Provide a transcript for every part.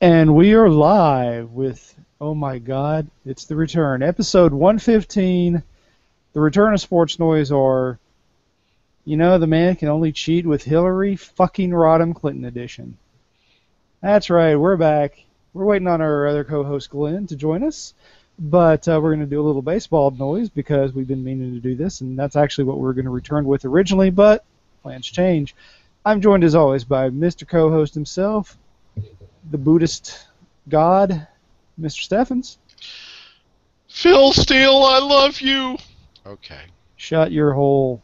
And we are live with, oh my God, it's the return. Episode 115, the return of Sports Noise, or, the man can only cheat with Hillary fucking Rodham Clinton edition. That's right, we're back. We're waiting on our other co-host Glenn to join us, but we're going to do a little baseball noise because we've been meaning to do this, and that's actually what we were going to return with originally, but plans change. I'm joined as always by Mr. Co-host himself, the Buddhist god, Mr. Steffens. Phil Steele, I love you. Okay. Shut your hole.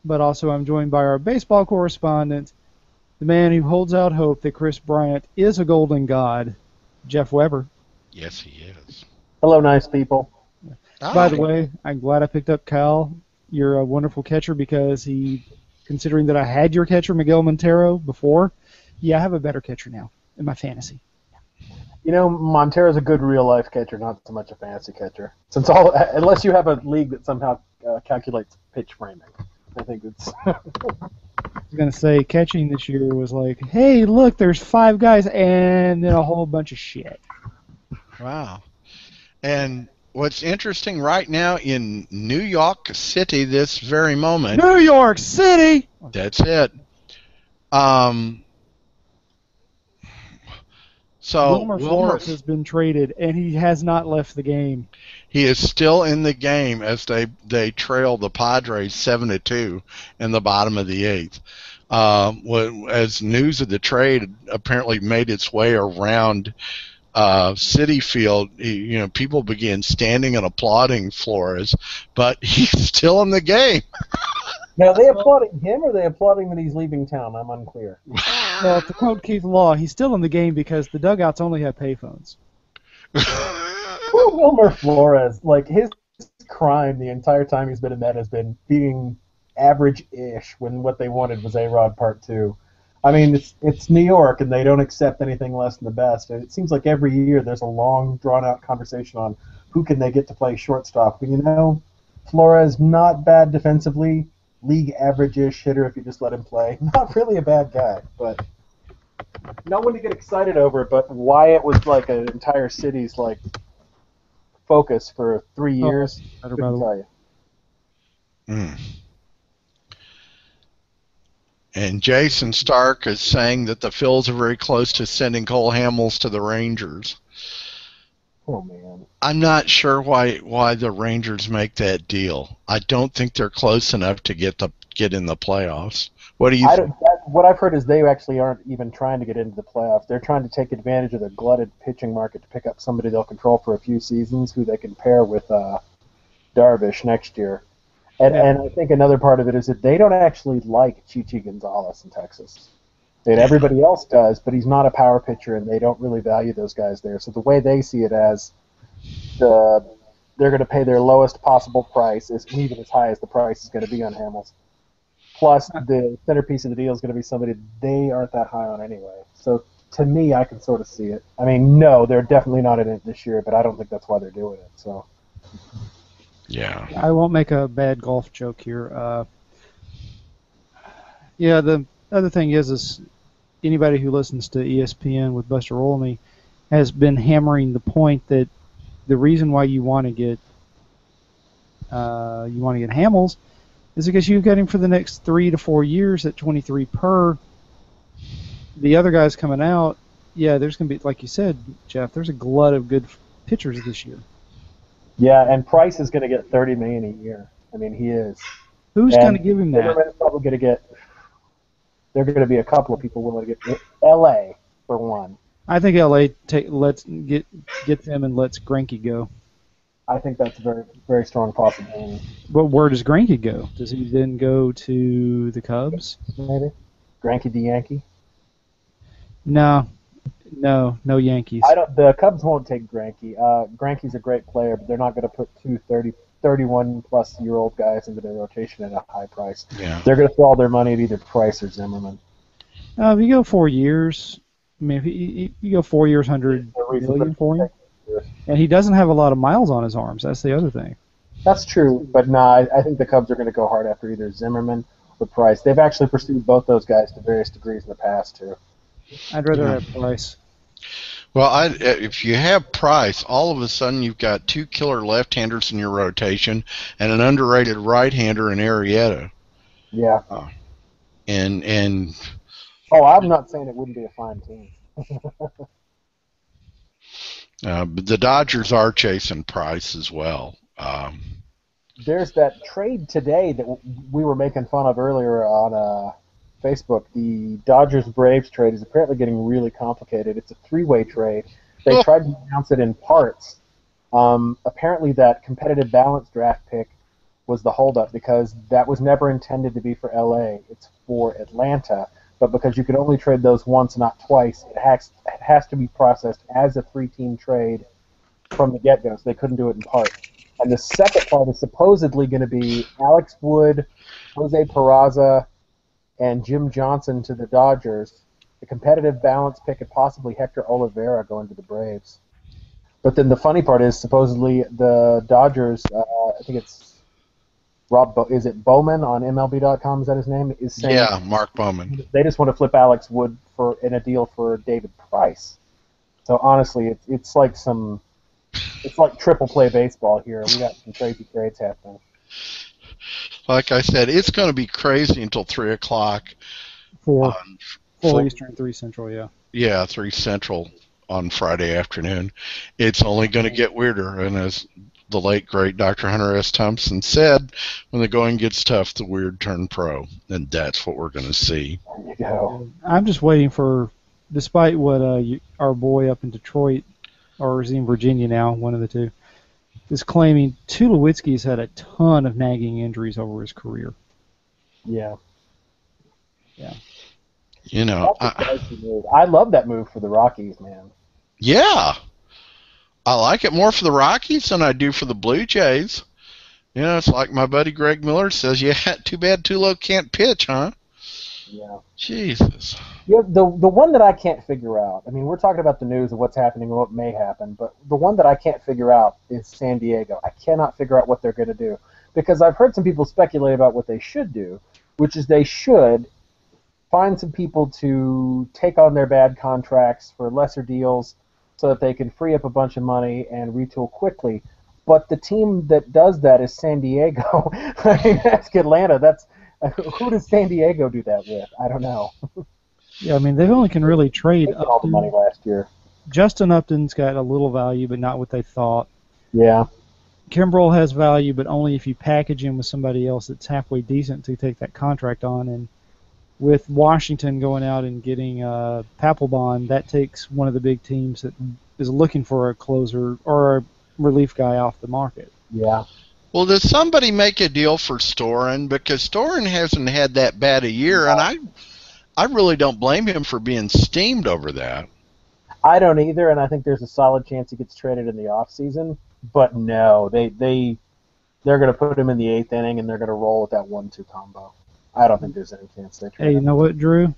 But also I'm joined by our baseball correspondent, the man who holds out hope that Chris Bryant is a golden god, Jeff Weber. Yes, he is. Hello, nice people. By the way, I'm glad I picked up Cal. You're a wonderful catcher because considering that I had your catcher, Miguel Montero, before, I have a better catcher now in my fantasy. Montero's a good real-life catcher, not so much a fantasy catcher. Unless you have a league that somehow calculates pitch framing. I think it's... I was going to say, catching this year was like, hey, look, there's 5 guys, and then a whole bunch of shit. Wow. And what's interesting right now in New York City this very moment... New York City! That's it. Wilmer Flores has been traded, and he has not left the game. He is still in the game as they trail the Padres 7-2 in the bottom of the 8th. As news of the trade apparently made its way around Citi Field, people began standing and applauding Flores, but he's still in the game. Now, are they applauding him or are they applauding that he's leaving town? I'm unclear. Well, to quote Keith Law, he's still in the game because the dugouts only have payphones. Poor Wilmer Flores. His crime the entire time he's been in that has been being average-ish when what they wanted was A-Rod Part 2. I mean, it's New York, and they don't accept anything less than the best. And it seems like every year there's a long, drawn-out conversation on who can they get to play shortstop. But, Flores, not bad defensively. League average-ish hitter if you just let him play. Not really a bad guy, but no one to get excited over. But why it was like an entire city's focus for 3 years, I couldn't tell you. Mm. And Jason Stark is saying that the Phils are very close to sending Cole Hamels to the Rangers. Oh, man. I'm not sure why the Rangers make that deal. I don't think they're close enough to get in the playoffs. What do you think? What I've heard is they actually aren't even trying to get into the playoffs. They're trying to take advantage of the glutted pitching market to pick up somebody they'll control for a few seasons who they can pair with Darvish next year. And I think another part of it is that they don't actually like Chichi Gonzalez in Texas. Everybody else does, but he's not a power pitcher, and they don't really value those guys there. So the way they see it as they're going to pay their lowest possible price, is even as high as the price is going to be on Hamels. Plus, the centerpiece of the deal is going to be somebody they aren't that high on anyway. So to me, I can sort of see it. I mean, no, they're definitely not in it this year, but I don't think that's why they're doing it. So. Yeah. I won't make a bad golf joke here. The other thing is anybody who listens to ESPN with Buster Olney has been hammering the point that the reason why you want to get Hamels is because you've got him for the next 3 to 4 years at $23 per. The other guys coming out, there's going to be, like you said, Jeff, there's a glut of good pitchers this year. Yeah, and Price is going to get $30 million a year. I mean, he is. Who's going to give him that? They're probably going to get. There are going to be a couple of people willing to get L.A. for one. I think L.A. Let's get them and lets Greinke go. I think that's a very, very strong possibility. But where does Greinke go? Does he then go to the Cubs? Maybe. Greinke the Yankee? No Yankees. The Cubs won't take Greinke. Greinke's a great player, but they're not going to put 31-plus-year-old guys into their rotation at a high price. Yeah. They're going to throw all their money at either Price or Zimmerman. If you go 4 years, I mean, if you go 4 years, $100 million for him, and he doesn't have a lot of miles on his arms. That's the other thing. That's true, but I think the Cubs are going to go hard after either Zimmerman or Price. They've actually pursued both those guys to various degrees in the past, too. I'd rather have Price. Well, if you have Price, all of a sudden you've got two killer left-handers in your rotation and an underrated right-hander in Arrieta. Yeah. And Oh, I'm not saying it wouldn't be a fine team. but the Dodgers are chasing Price as well. There's that trade today that we were making fun of earlier on Facebook. The Dodgers-Braves trade is apparently getting really complicated. It's a three-way trade. They tried to announce it in parts. Apparently that competitive balance draft pick was the holdup because that was never intended to be for LA. It's for Atlanta. But because you can only trade those once, not twice, it has to be processed as a three-team trade from the get-go, so they couldn't do it in part. And the second part is supposedly going to be Alex Wood, Jose Peraza, and Jim Johnson to the Dodgers. The competitive balance pick and possibly Hector Olivera going to the Braves. But then the funny part is supposedly the Dodgers, I think it's is it Bowman on MLB.com, is that his name? Is saying Yeah, Mark Bowman. They just want to flip Alex Wood in a deal for David Price. So honestly, it's like triple play baseball here. We got some crazy trades happening. Like I said, it's going to be crazy until 3 o'clock. 4 Eastern, 3 Central, yeah. Yeah, 3 Central on Friday afternoon. It's only going to get weirder, and as the late, great Dr. Hunter S. Thompson said, when the going gets tough, the weird turn pro, and that's what we're going to see. There you go. I'm just waiting for, despite what our boy up in Detroit, or is he in Virginia now, one of the two, is claiming, Tulowitzki's had a ton of nagging injuries over his career. Yeah. Yeah. You know, I love that move for the Rockies, man. Yeah. I like it more for the Rockies than I do for the Blue Jays. You know, it's like my buddy Greg Miller says, yeah, too bad Tulo can't pitch, huh? Yeah. Jesus. Yeah, the one that I can't figure out, I mean, we're talking about the news of what's happening and what may happen, but the one that I can't figure out is San Diego. I cannot figure out what they're going to do because I've heard some people speculate about what they should do, which is they should find some people to take on their bad contracts for lesser deals so that they can free up a bunch of money and retool quickly. But the team that does that is San Diego. I mean, ask Atlanta. Who does San Diego do that with? I don't know. Yeah, I mean, they only can really trade They got all the money last year. Justin Upton's got a little value, but not what they thought. Yeah. Kimbrel has value, but only if you package him with somebody else that's halfway decent to take that contract on. And with Washington going out and getting Papelbon, that takes one of the big teams that is looking for a closer or a relief guy off the market. Yeah. Well, does somebody make a deal for Storen? Because Storen hasn't had that bad a year, and I really don't blame him for being steamed over that. I don't either, and I think there's a solid chance he gets traded in the offseason. But no, they're going to put him in the 8th inning, and they're going to roll with that 1-2 combo. I don't think there's any chance they trade him. Hey, you know what, Drew?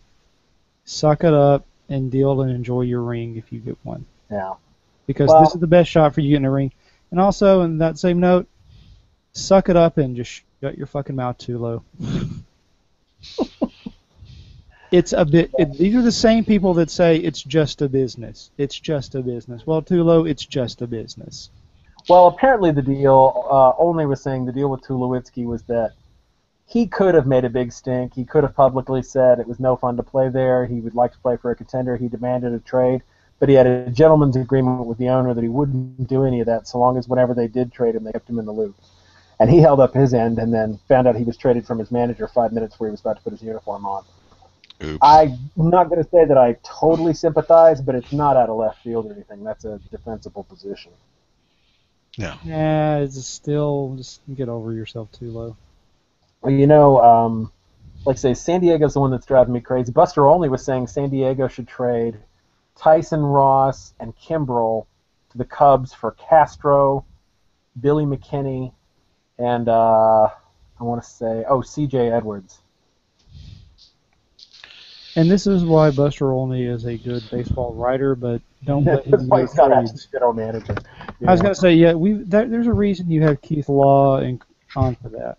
Suck it up and deal and enjoy your ring if you get one. Yeah. Because this is the best shot for you getting a ring. And also, in that same note, suck it up and just shut your fucking mouth, Tulo. It's a bit. These are the same people that say it's just a business. It's just a business. Well, Tulo, it's just a business. Well, apparently the deal, Olney was saying the deal with Tulowitzki was that he could have made a big stink. He could have publicly said it was no fun to play there. He would like to play for a contender. He demanded a trade. But he had a gentleman's agreement with the owner that he wouldn't do any of that so long as whenever they did trade him, they kept him in the loop. And he held up his end and then found out he was traded from his manager 5 minutes before he was about to put his uniform on. Oops. I'm not going to say that I totally sympathize, but it's not out of left field or anything. That's a defensible position. No. Yeah, it's still, just get over yourself, Tulo. Well, you know, like I say, San Diego's the one that's driving me crazy. Buster Olney was saying San Diego should trade Tyson Ross and Kimbrel to the Cubs for Castro, Billy McKinney, and I want to say, C.J. Edwards. And this is why Buster Olney is a good baseball writer, but don't let him make He's not trades. actually general manager. I was going to say, yeah, there's a reason you have Keith Law and on for that.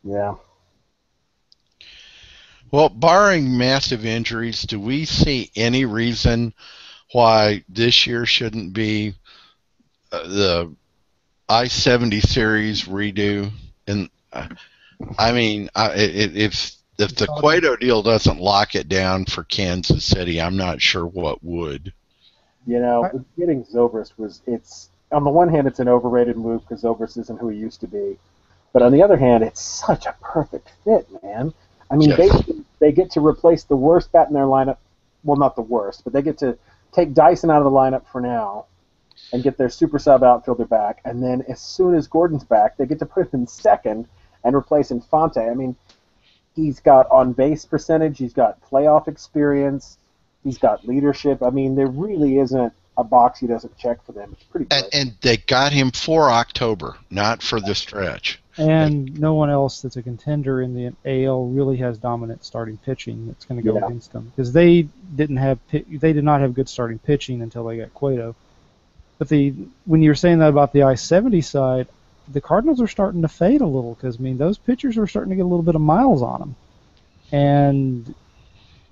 Yeah. Well, barring massive injuries, do we see any reason why this year shouldn't be the I-70 series redo. And I mean, if the Cueto deal doesn't lock it down for Kansas City, I'm not sure what would. You know, getting Zobrist it's on the one hand, it's an overrated move because Zobrist isn't who he used to be. But on the other hand, it's such a perfect fit, man. I mean, they get to replace the worst bat in their lineup. Well, not the worst, but they get to take Dyson out of the lineup for now and get their super sub outfielder back. And then as soon as Gordon's back, they get to put him in second and replace Infante. I mean, he's got on-base percentage. He's got playoff experience. He's got leadership. I mean, there really isn't a box he doesn't check for them. It's pretty great. And they got him for October, not for the stretch. And no one else that's a contender in the AL really has dominant starting pitching that's going to go against them, because they did not have good starting pitching until they got Cueto. But when you're saying that about the I-70 side, the Cardinals are starting to fade a little, because I mean those pitchers are starting to get a little bit of miles on them, and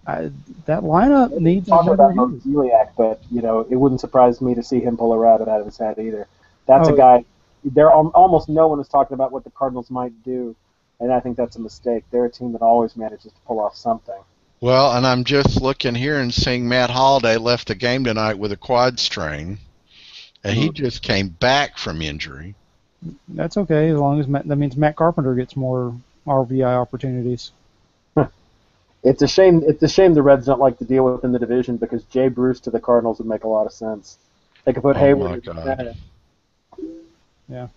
that lineup needs another hit. Zeliak, but you know it wouldn't surprise me to see him pull a rabbit out of his hat either. That's a guy. Almost no one is talking about what the Cardinals might do, and I think that's a mistake. They're a team that always manages to pull off something. Well, and I'm just looking here and seeing Matt Holliday left the game tonight with a quad strain, and he just came back from injury. That's okay, as long as that means Matt Carpenter gets more RBI opportunities. It's a shame. It's a shame the Reds don't like to deal with in the division, because Jay Bruce to the Cardinals would make a lot of sense. They could put Hayward in the Yeah.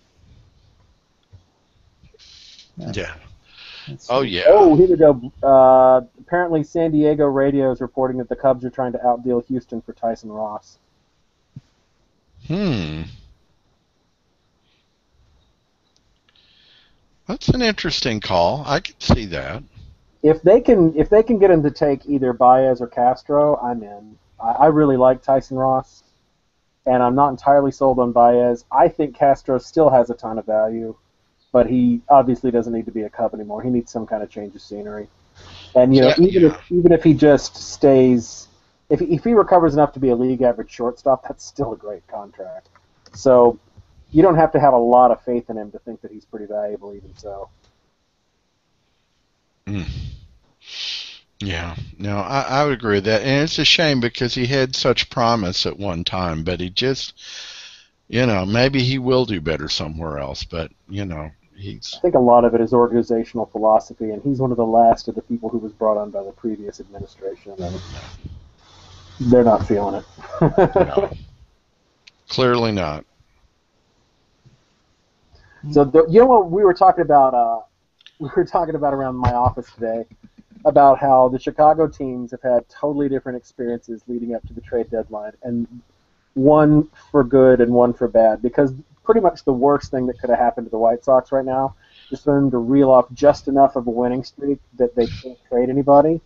Oh, yeah. Oh, here we go. Apparently, San Diego radio is reporting that the Cubs are trying to outdeal Houston for Tyson Ross. That's an interesting call. I could see that. If they can get him to take either Baez or Castro, I'm in. I really like Tyson Ross, and I'm not entirely sold on Baez. I think Castro still has a ton of value, but he obviously doesn't need to be a Cub anymore. He needs some kind of change of scenery. And even if he just stays, if he recovers enough to be a league average shortstop, that's still a great contract. So you don't have to have a lot of faith in him to think that he's pretty valuable, even so. Yeah, no, I would agree with that. And it's a shame because he had such promise at one time, but he just, maybe he will do better somewhere else, but, I think a lot of it is organizational philosophy, and he's one of the last of the people who was brought on by the previous administration, and they're not feeling it. No. Clearly not. So, what we were talking about? We were talking about around my office today about how the Chicago teams have had totally different experiences leading up to the trade deadline, and one for good and one for bad, because pretty much the worst thing that could have happened to the White Sox right now is for them to reel off just enough of a winning streak that they can't trade anybody,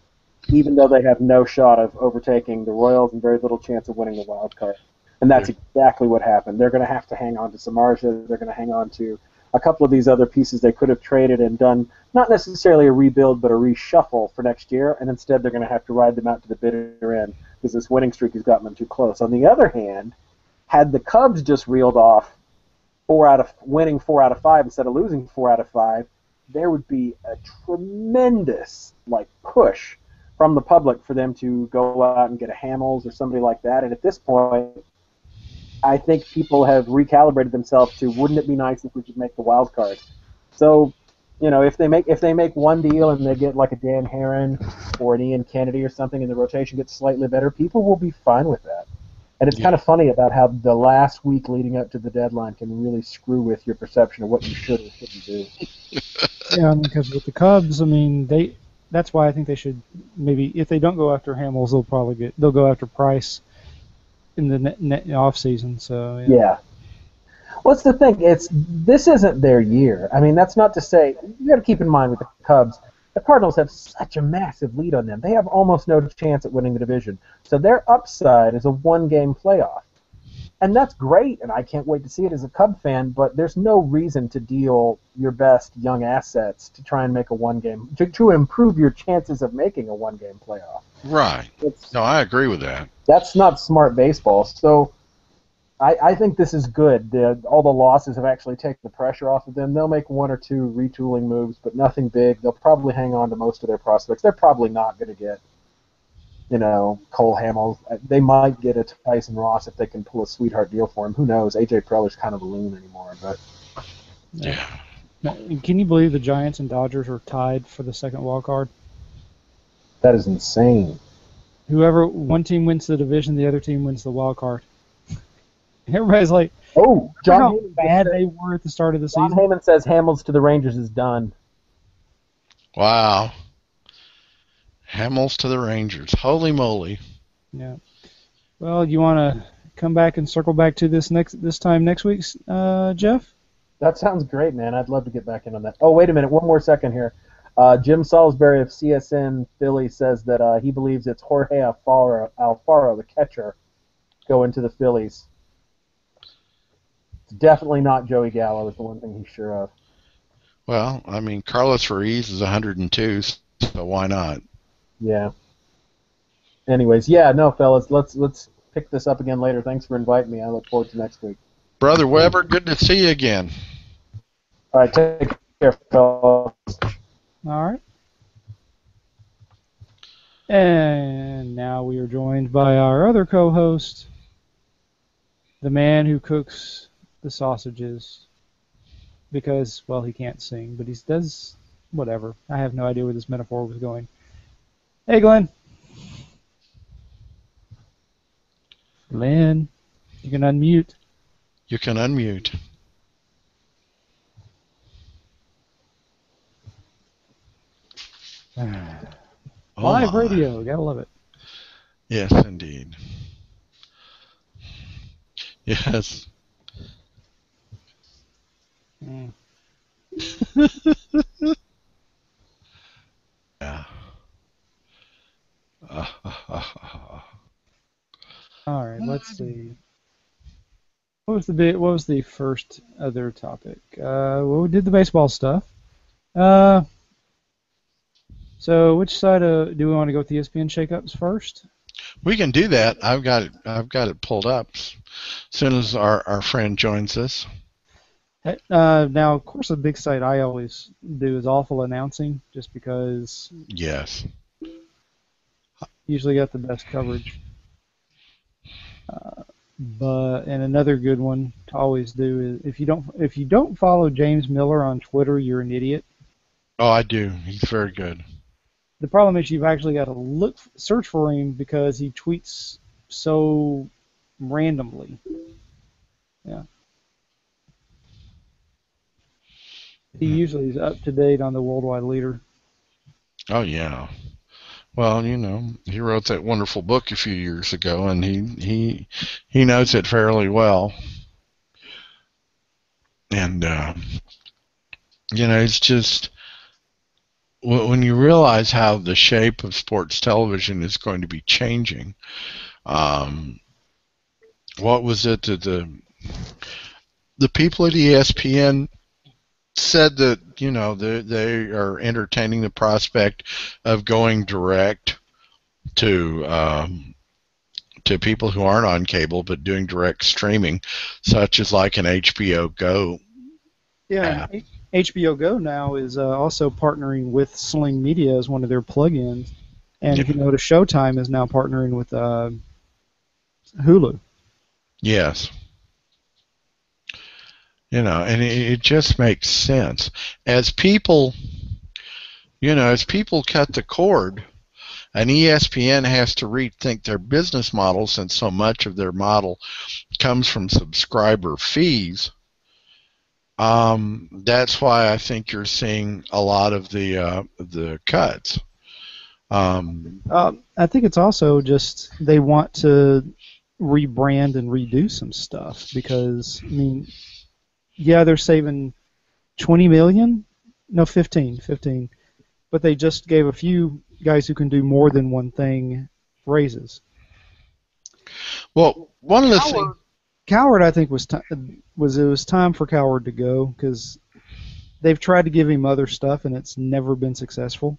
even though they have no shot of overtaking the Royals and very little chance of winning the wild card. And that's exactly what happened. They're going to have to hang on to Samardzija. They're going to hang on to a couple of these other pieces they could have traded and done not necessarily a rebuild but a reshuffle for next year, and instead they're going to have to ride them out to the bitter end because this winning streak has gotten them too close. On the other hand, had the Cubs just reeled off winning 4 out of 5 instead of losing 4 out of 5, there would be a tremendous push from the public for them to go out and get a Hamels or somebody like that. And at this point, I think people have recalibrated themselves to, wouldn't it be nice if we could make the wild card? So, if they make one deal and they get like a Dan Herron or an Ian Kennedy or something, and the rotation gets slightly better, people will be fine with that. And it's kind of funny about how the last week leading up to the deadline can really screw with your perception of what you should or shouldn't do. Yeah, because with the Cubs, that's why I think they should maybe, if they don't go after Hamels, they'll go after Price in the off season. So yeah. What's the thing? This isn't their year. I mean, that's not to say, you got to keep in mind with the Cubs, the Cardinals have such a massive lead on them. They have almost no chance at winning the division. So their upside is a one-game playoff. And that's great, and I can't wait to see it as a Cub fan, but there's no reason to deal your best young assets to try and make a one-game, to improve your chances of making a one-game playoff. Right. No, I agree with that. That's not smart baseball. So I think this is good. All the losses have actually taken the pressure off of them. They'll make one or two retooling moves, but nothing big. They'll probably hang on to most of their prospects. They're probably not going to get, Cole Hamels. They might get a Tyson Ross if they can pull a sweetheart deal for him. Who knows? A.J. Preller's kind of a loon anymore. But Yeah. Now, can you believe the Giants and Dodgers are tied for the second wild card? that is insane. Whoever one team wins the division, the other team wins the wild card. Everybody's like, Oh, how Heyman bad said- they were at the start of the John season. Heyman says Hamels to the Rangers is done. Wow. Hamels to the Rangers. Holy moly. Yeah. Well, you want to come back and circle back to this time next week, Jeff? That sounds great, man. I'd love to get back in on that. Oh, wait a minute. One more second here. Jim Salisbury of CSN Philly says that he believes it's Jorge Alfaro, the catcher, going to the Phillies. It's definitely not Joey Gallo is the one thing he's sure of. Well, I mean, Carlos Ruiz is 102, so why not? Yeah. Anyways, yeah, no, fellas, let's pick this up again later. Thanks for inviting me. I look forward to next week. Brother Weber, good to see you again. All right, take care, fellas. All right. And now we are joined by our other co-host, the man who cooks the sausages, because, well, he can't sing, but he does whatever. I have no idea where this metaphor was going. Hey, Glenn. Glenn, you can unmute. You can unmute. Oh Live my. radio, gotta love it. Yes, indeed. Yes. Mm. Yeah. All right, let's see. What was the first other topic? Well, we did the baseball stuff. So which side do we want to go with the ESPN shakeups first? We can do that. I've got it pulled up as soon as our friend joins us. Now, of course, a big site I always do is Awful Announcing, just because Yes. usually got the best coverage. And another good one to always do is if you don't follow James Miller on Twitter, you're an idiot. Oh, I do. He's very good. The problem is you've actually got to search for him because he tweets so randomly. Yeah. He usually is up to date on the worldwide leader. Oh yeah. Well, he wrote that wonderful book a few years ago, and he knows it fairly well. And it's just when you realize how the shape of sports television is going to be changing. What was it that the people at ESPN said that they are entertaining the prospect of going direct to people who aren't on cable but doing direct streaming, such as like an HBO Go. Yeah, HBO Go now is also partnering with Sling Media as one of their plugins, and Yeah. if you notice, Showtime is now partnering with Hulu. Yes. And it just makes sense. As people cut the cord, and ESPN has to rethink their business model since so much of their model comes from subscriber fees. That's why I think you're seeing a lot of the cuts. I think it's also just they want to rebrand and redo some stuff because, I mean, yeah, they're saving 20 million? No, 15, but they just gave a few guys who can do more than one thing raises. Well, one of the things. Coward, I think, it was time for Coward to go because they've tried to give him other stuff and it's never been successful.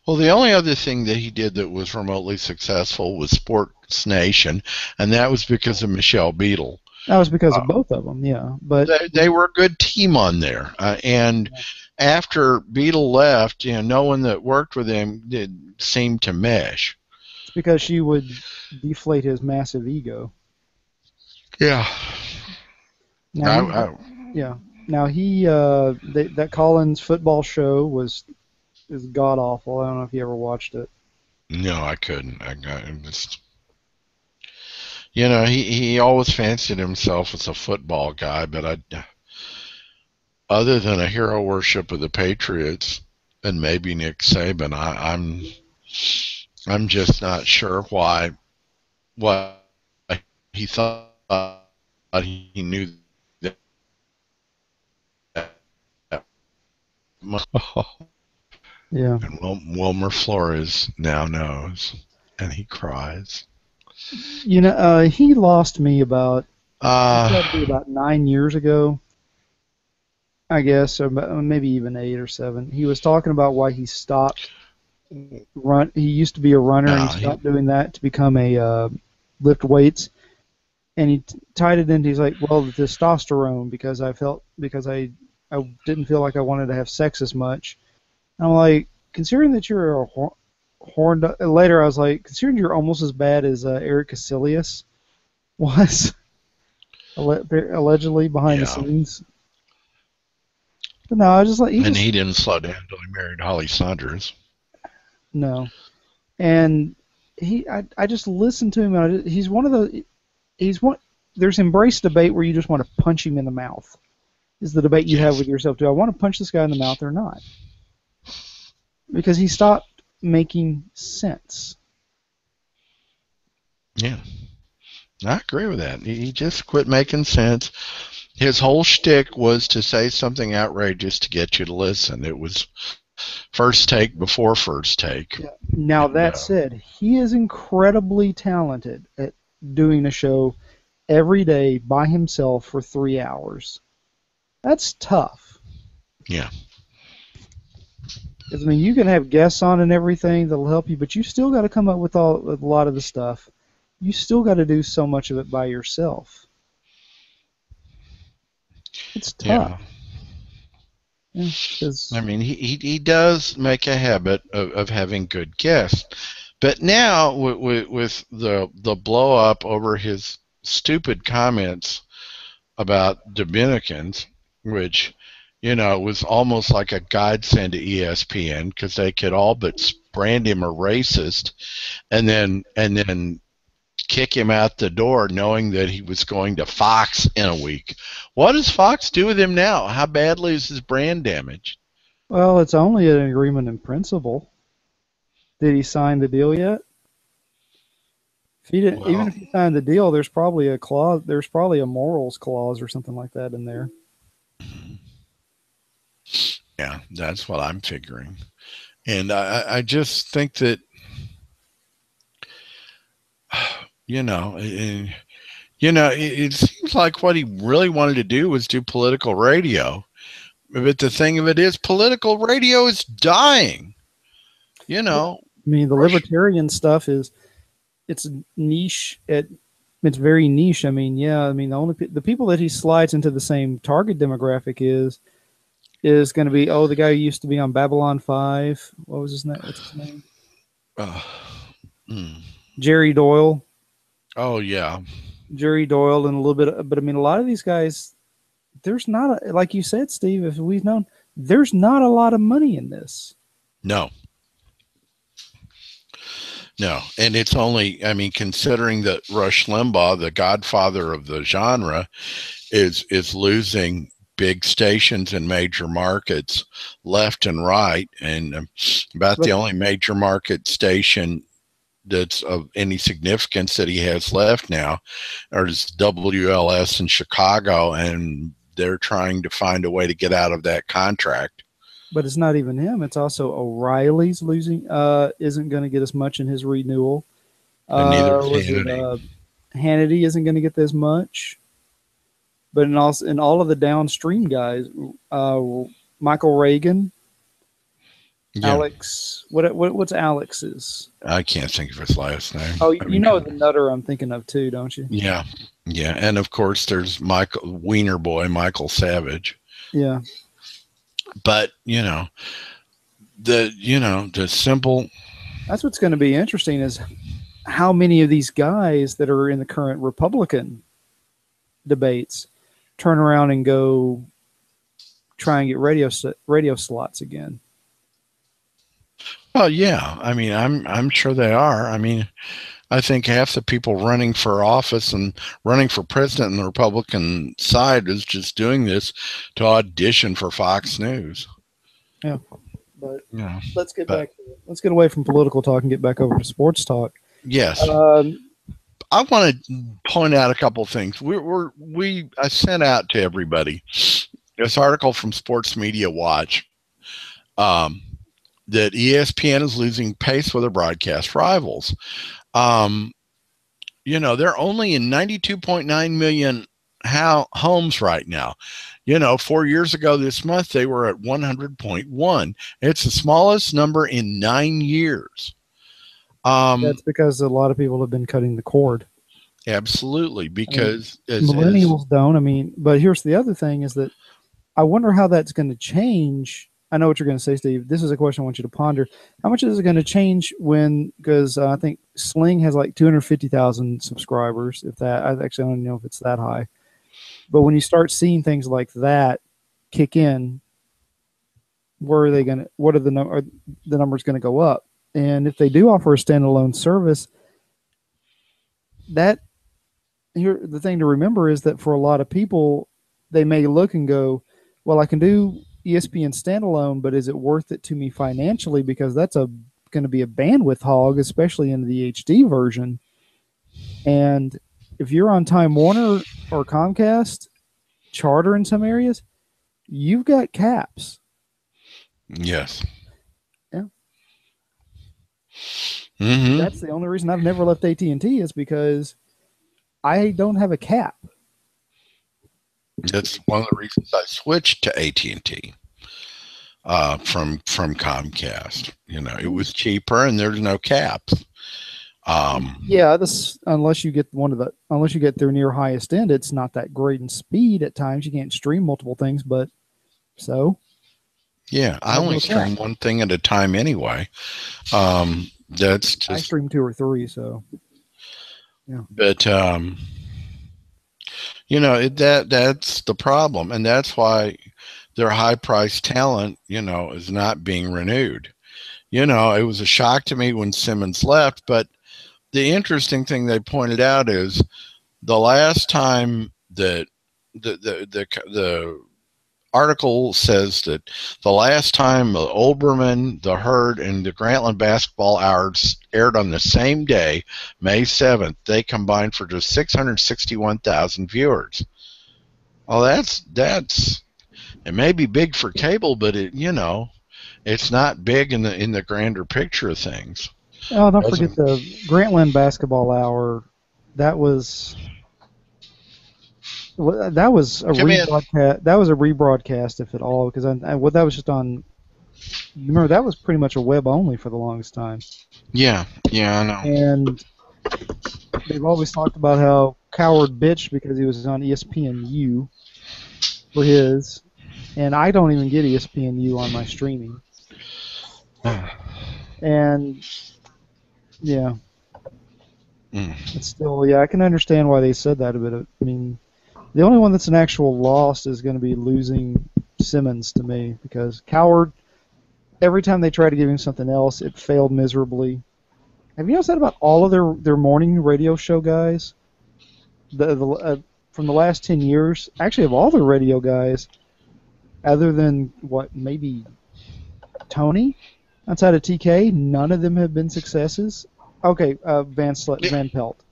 Well, the only other thing that he did that was remotely successful was Sports Nation, and that was because of Michelle Beadle. That was because of both of them, yeah. But they were a good team on there, and after Beadle left, no one that worked with him did seem to mesh. It's because she would deflate his massive ego. Yeah. Now, Now that Collins football show is god awful. I don't know if you ever watched it. No, I couldn't. I just, he always fancied himself as a football guy, but other than a hero worship of the Patriots and maybe Nick Saban, I'm just not sure why he thought he knew that. Yeah. And Wilmer Flores now knows, and he cries. He lost me about 9 years ago, I guess, or maybe even 8 or 7. He was talking about why he stopped run. He used to be a runner, and he stopped doing that to become a lift weights. And he tied it into, he's like, well, the testosterone, because I didn't feel like I wanted to have sex as much. And I'm like, considering that you're a horned. Later, I was like, considering you're almost as bad as Eric Casillas was, allegedly behind the scenes. But no, I was just like, he didn't slow down until he married Holly Saunders. No, and I just listened to him, and he's one of the. There's embrace debate where you just want to punch him in the mouth. Is the debate you have with yourself? Do I want to punch this guy in the mouth or not? Because he stopped making sense. Yeah, I agree with that. He just quit making sense. His whole shtick was to say something outrageous to get you to listen. It was first take before first take. Yeah. Now, that said, he is incredibly talented at doing a show every day by himself for 3 hours. That's tough. Yeah. Because, you can have guests on and everything that'll help you, but you still got to come up with a lot of the stuff. You still got to do so much of it by yourself. It's tough. Yeah, he does make a habit of having good guests, but now with the blow up over his stupid comments about Dominicans, which was almost like a godsend to ESPN because they could all but brand him a racist, and then kick him out the door knowing that he was going to Fox in a week. What does Fox do with him now? How badly is his brand damaged? Well, it's only an agreement in principle. Did he sign the deal yet? If he didn't, even if he signed the deal, there's probably a clause. There's probably a morals clause or something like that in there. Yeah, that's what I'm figuring, and I just think that it seems like what he really wanted to do was do political radio, but the thing of it is, political radio is dying. The libertarian stuff it's niche. It's very niche. The people that he slides into the same target demographic is going to be, the guy who used to be on Babylon 5. What was his name? What's his name? Jerry Doyle. Oh, yeah. Jerry Doyle and a little bit. But, a lot of these guys, there's not, like you said, Steve, if we've known, there's not a lot of money in this. No. And it's only, considering that Rush Limbaugh, the godfather of the genre, is losing big stations in major markets left and right, and about the only major market station that's of any significance that he has left now is WLS in Chicago, and they're trying to find a way to get out of that contract. But it's not even him. It's also O'Reilly's losing. Isn't going to get as much in his renewal. And neither is Hannity. Hannity isn't going to get as much. but in all of the downstream guys, Michael Reagan, Yeah, Alex, what's Alex's? I can't think of his last name. Oh, I you mean, know the nutter I'm thinking of too, don't you? yeah, yeah, and of course there's Michael Wiener Boy, Michael Savage. Yeah. But the simple. That's what's going to be interesting is how many of these guys that are in the current Republican debates turn around and go try and get radio slots again. Well, yeah, I mean, I'm sure they are. I mean, I think half the people running for office and running for president on the Republican side is just doing this to audition for Fox News. Yeah, but Yeah, let's get away from political talk and get back over to sports talk. Yes. I want to point out a couple of things. I sent out to everybody this article from Sports Media Watch that ESPN is losing pace with their broadcast rivals. They're only in 92.9 million homes right now. 4 years ago this month, they were at 100.1. It's the smallest number in 9 years. That's because a lot of people have been cutting the cord. Absolutely, because millennials don't. I mean, but here's the other thing is that I wonder how that's going to change. I know what you're going to say, Steve. This is a question I want you to ponder. How much is it going to change because I think Sling has like 250,000 subscribers, if that. I actually don't know if it's that high. But when you start seeing things like that kick in, what are the numbers going to go up? And if they do offer a standalone service, the thing to remember is that for a lot of people, they may look and go, well, I can do ESPN standalone, but is it worth it to me financially? Because that's going to be a bandwidth hog, especially in the HD version. And if you're on Time Warner or Comcast, Charter in some areas, you've got caps. Yes. Yeah. Mm-hmm. That's the only reason I've never left AT&T is because I don't have a cap. That's one of the reasons I switched to AT&T from Comcast. It was cheaper and there's no caps. Yeah, unless you get their near highest end, it's not that great in speed at times. You can't stream multiple things, but so. Yeah, I only stream one thing at a time anyway. That's just, I stream 2 or 3, so. Yeah. But that's the problem, and that's why their high-priced talent, is not being renewed. It was a shock to me when Simmons left, but the interesting thing they pointed out is the last time that the article says that the last time the Olbermann, the Herd, and the Grantland basketball hours aired on the same day, May 7th, they combined for just 661,000 viewers. Well, that's it may be big for cable, but it's not big in the grander picture of things. Oh, don't forget the Grantland basketball hour. That was a rebroadcast. That was a rebroadcast, if at all, because that was just on. Remember, that was pretty much a web only for the longest time. Yeah, I know. And they've always talked about how Coward bitched because he was on ESPNU for his, and I don't even get ESPNU on my streaming. And yeah, it's still I can understand why they said that a bit. I mean, the only one that's an actual loss is going to be losing Simmons to me, because Coward, every time they tried to give him something else, it failed miserably. Have you noticed that about all of their morning radio show guys? From the last 10 years, actually, of all the radio guys, other than maybe Tony, outside of TK, none of them have been successes. Okay, Van Pelt.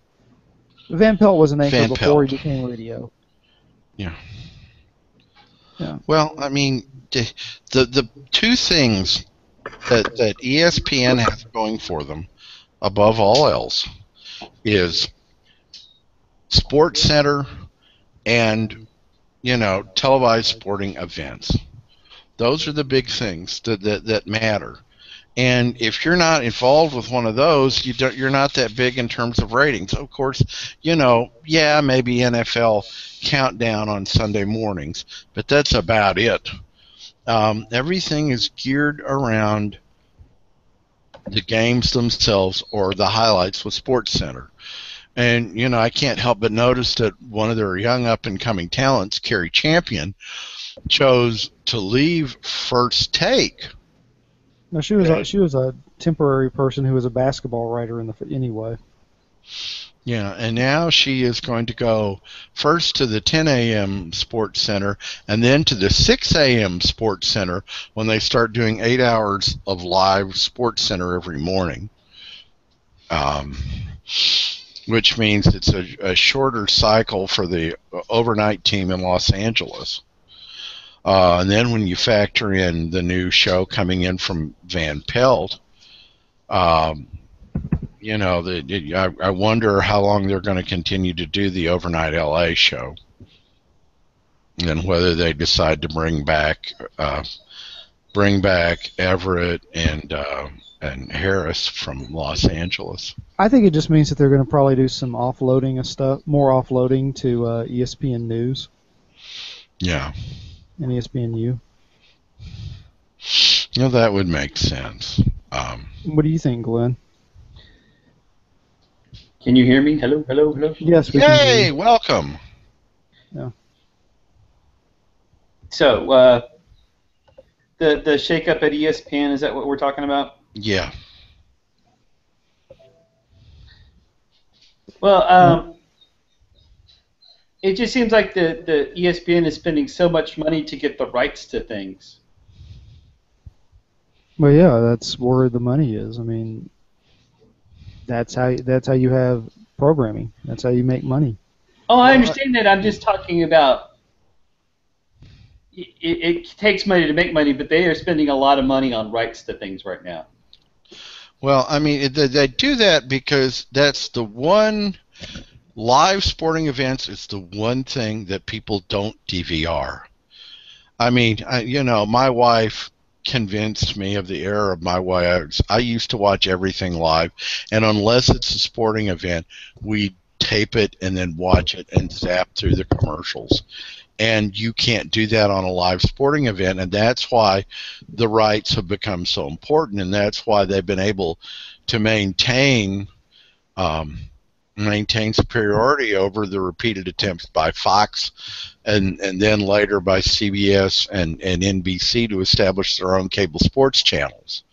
Van Pelt was an anchor before he became radio. Yeah. Yeah. Well, I mean, the two things that ESPN has going for them, above all else, is SportsCenter and televised sporting events. Those are the big things that matter. And if you're not involved with one of those, you're not that big in terms of ratings. Of course, maybe NFL Countdown on Sunday mornings, but that's about it. Everything is geared around the games themselves or the highlights with SportsCenter. And, I can't help but notice that one of their young up-and-coming talents, Carrie Champion, chose to leave First Take. No, she was a temporary person who was a basketball writer anyway. Yeah, and now she is going to go first to the 10 a.m. Sports Center and then to the 6 a.m. Sports Center when they start doing 8 hours of live Sports Center every morning, which means it's a shorter cycle for the overnight team in Los Angeles. And then when you factor in the new show coming in from Van Pelt, I wonder how long they're going to continue to do the overnight LA show, and whether they decide to bring back Everett and Harris from Los Angeles. I think it just means that they're going to probably do some offloading of stuff, more offloading to ESPN News. Yeah. And ESPNU. That would make sense. What do you think, Glenn? Can you hear me? Hello, hello, hello. Yes, we can hear you. Hey, welcome. Yeah. So, the shakeup at ESPN, is that what we're talking about? Yeah. Well, it just seems like the ESPN is spending so much money to get the rights to things. Well, yeah, that's where the money is. I mean, that's how you have programming. That's how you make money. Oh, I understand that. I'm just talking about it takes money to make money, but they are spending a lot of money on rights to things right now. Well, I mean, they do that because that's the one live sporting events is the one thing that people don't DVR. I mean, my wife convinced me of the error of my ways. I used to watch everything live, and unless it's a sporting event, we tape it and then watch it and zap through the commercials. And you can't do that on a live sporting event, and that's why the rights have become so important, and that's why they've been able to maintain superiority over the repeated attempts by Fox and then later by CBS and NBC to establish their own cable sports channels.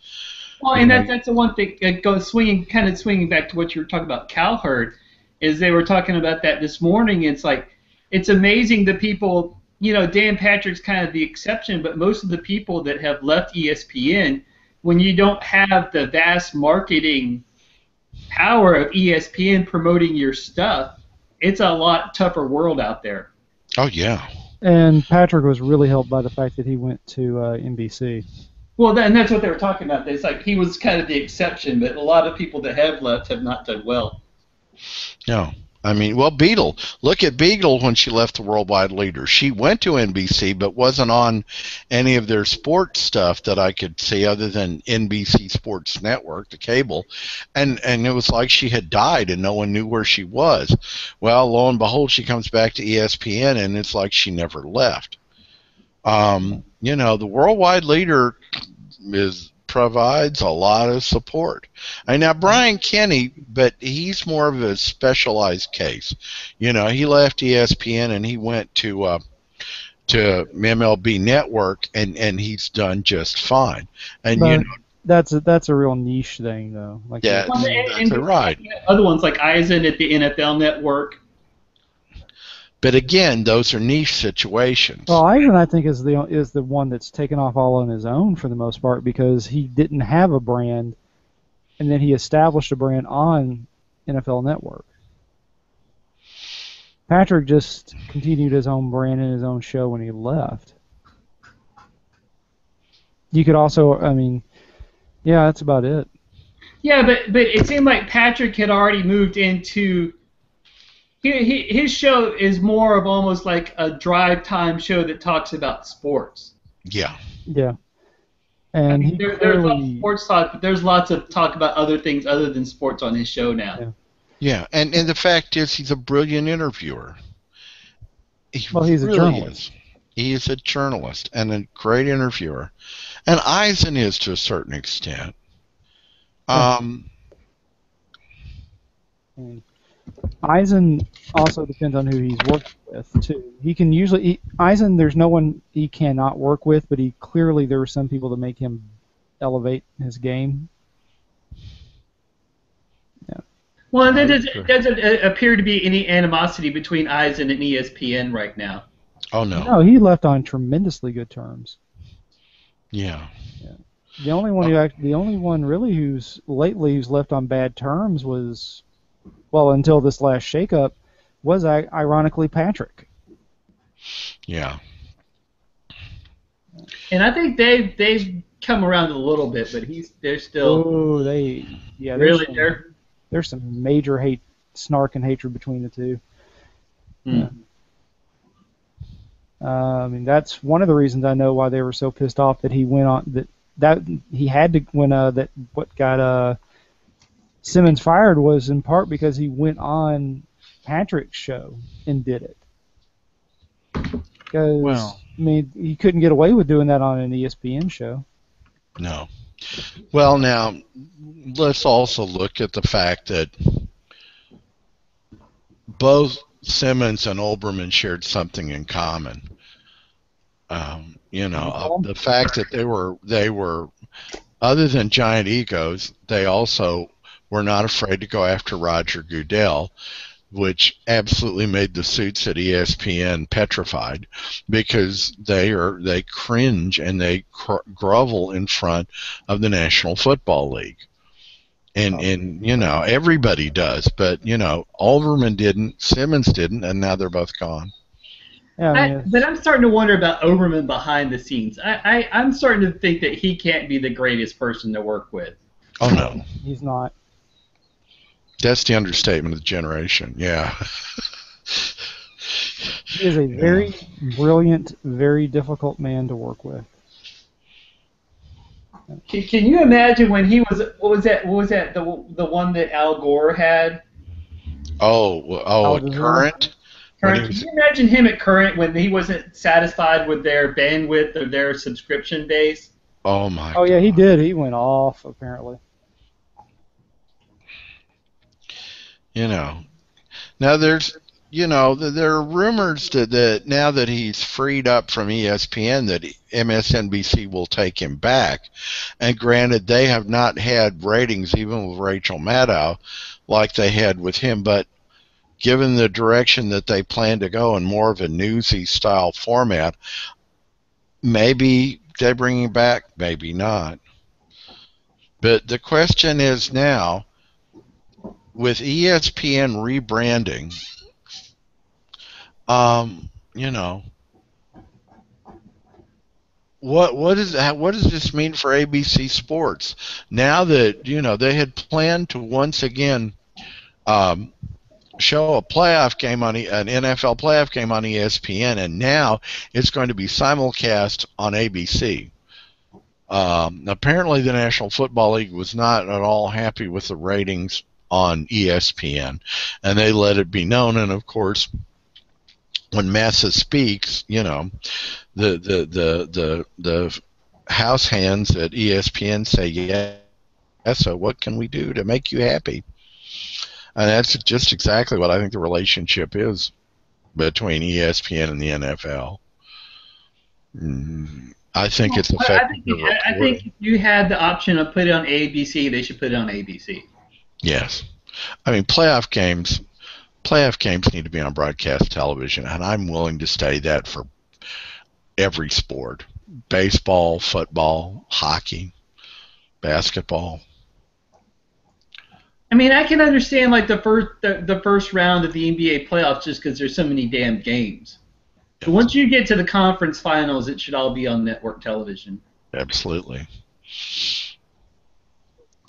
Well, and that's the one thing swinging back to what you were talking about, Cowherd, is they were talking about that this morning. It's like, it's amazing the people, Dan Patrick's kind of the exception, but most of the people that have left ESPN, when you don't have the vast marketing power of ESPN promoting your stuff, it's a lot tougher world out there. Oh, yeah. And Patrick was really helped by the fact that he went to NBC. Well, and that's what they were talking about. It's like he was kind of the exception, but a lot of people that have left have not done well. No. I mean, well, Beadle. Look at Beadle when she left the Worldwide Leader. She went to NBC, but wasn't on any of their sports stuff that I could see other than NBC Sports Network, the cable. And it was like she had died and no one knew where she was. Well, lo and behold, she comes back to ESPN, and it's like she never left. The Worldwide Leader provides a lot of support. Now, Brian Kenny, but he's more of a specialized case. He left ESPN and he went to MLB Network, and he's done just fine. And that's a real niche thing, though. Like, yeah, that's right. Other ones like Eisen at the NFL Network. But again, those are niche situations. Well, Eisen, I think, is the one that's taken off all on his own for the most part, because he didn't have a brand, and then he established a brand on NFL Network. Patrick just continued his own brand and his own show when he left. You could also, yeah, that's about it. Yeah, but it seemed like Patrick had already moved into his show is more of almost like a drive time show that talks about sports. Yeah. Yeah. I And mean, he there's lots of clearly, sports talk, but there's lots of talk about other things other than sports on his show now. Yeah. Yeah, and the fact is, he's a brilliant interviewer. He Well, he's a really journalist. is. He is a journalist and a great interviewer, and Eisen is to a certain extent. And Eisen also depends on who he's working with too. He can usually Eisen. There's no one he cannot work with, but there are some people that make him elevate his game. Yeah. Well, there doesn't appear to be any animosity between Eisen and ESPN right now. Oh no. No, he left on tremendously good terms. Yeah. The only one really who's left on bad terms was, well, until this last shakeup, was ironically Patrick. Yeah. And I think they've come around a little bit, but they're still There's really there's some major snark and hatred between the two. Yeah. I mean, that's one of the reasons I know why they were so pissed off that he went on that he had to when what got Simmons fired was in part because he went on Patrick's show and did it. Because I mean, he couldn't get away with doing that on an ESPN show. No. Well, now let's also look at the fact that both Simmons and Olbermann shared something in common. The fact that they were, other than giant egos, they also were not afraid to go after Roger Goodell, which absolutely made the suits at ESPN petrified, because they cringe and they grovel in front of the National Football League. And everybody does, but Olbermann didn't, Simmons didn't, and now they're both gone. Yeah, but I'm starting to wonder about Olbermann behind the scenes. I'm starting to think that he can't be the greatest person to work with. Oh no, he's not. That's the understatement of the generation. Yeah. He is a very brilliant, very difficult man to work with. Can you imagine when he was what was that the one that Al Gore had? Current. Can you imagine him at Current when he wasn't satisfied with their bandwidth or their subscription base? Oh my. Oh yeah, he did. He went off apparently. Now there are rumors that now that he's freed up from ESPN, that MSNBC will take him back. And granted, they have not had ratings even with Rachel Maddow like they had with him, but given the direction that they plan to go in more of a newsy style format, maybe they bring him back, maybe not. But the question is now, with ESPN rebranding, what does this mean for ABC Sports? Now that they had planned to once again show a playoff game an NFL playoff game on ESPN, and now it's going to be simulcast on ABC. Apparently, the National Football League was not at all happy with the ratings on ESPN, and they let it be known. And of course, when Massa speaks, the house hands at ESPN say, "Yes, so what can we do to make you happy?" And that's just exactly what I think the relationship is between ESPN and the NFL. I think it's effective. I think if you had the option of put it on ABC, they should put it on ABC. Yes. I mean, playoff games need to be on broadcast television, and I'm willing to study that for every sport. Baseball, football, hockey, basketball. I mean, I can understand like the first round of the NBA playoffs just because there's so many damn games. But once you get to the conference finals, it should all be on network television. Absolutely.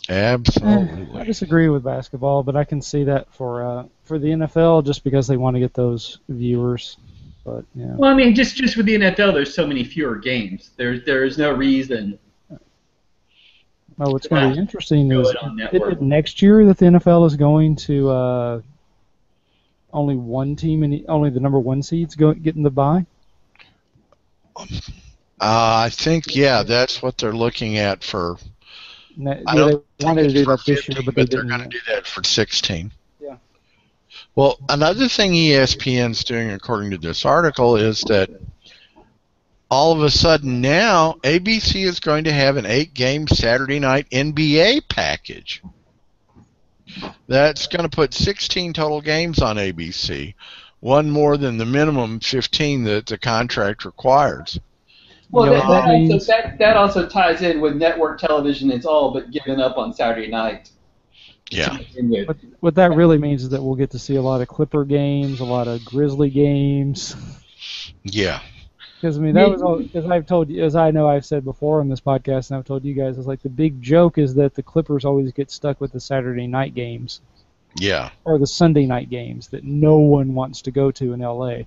Absolutely. I disagree with basketball, but I can see that for the NFL just because they want to get those viewers. But yeah. Well, I mean, just with the NFL, there's so many fewer games. There's no reason. Well, what's going to be interesting Go is it on it network. next year that the NFL is going to only one team and only the number one seeds getting the bye. I think, yeah, that's what they're looking at for. They I don't wanted to think do it's that for this 15, year, but they they're didn't. going to do that for 16. Yeah. Well, another thing ESPN's doing, according to this article, is that all of a sudden now ABC is going to have an 8-game Saturday night NBA package. That's going to put 16 total games on ABC, one more than the minimum 15 that the contract requires. Well, You know what that means? that also ties in with network television. It's all but given up on Saturday night. Yeah. What that really means is that we'll get to see a lot of Clipper games, a lot of Grizzly games. Yeah. Because I mean, that was all, as I've told you, as I know I've said before on this podcast, and I've told you guys, is like the big joke is that the Clippers always get stuck with the Saturday night games Yeah. or the Sunday night games that no one wants to go to in LA.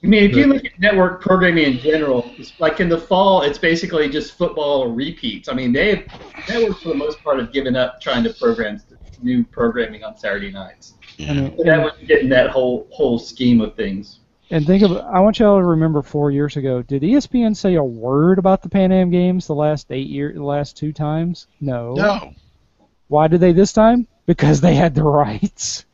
I mean, if you look at network programming in general, it's like in the fall, it's basically just football repeats. I mean, networks for the most part have given up trying to program new programming on Saturday nights. I mean, So that would get in that whole scheme of things. and think of, I want y'all to remember 4 years ago, did ESPN say a word about the Pan Am games the last 2 times? No. No. Why did they this time? Because they had the rights.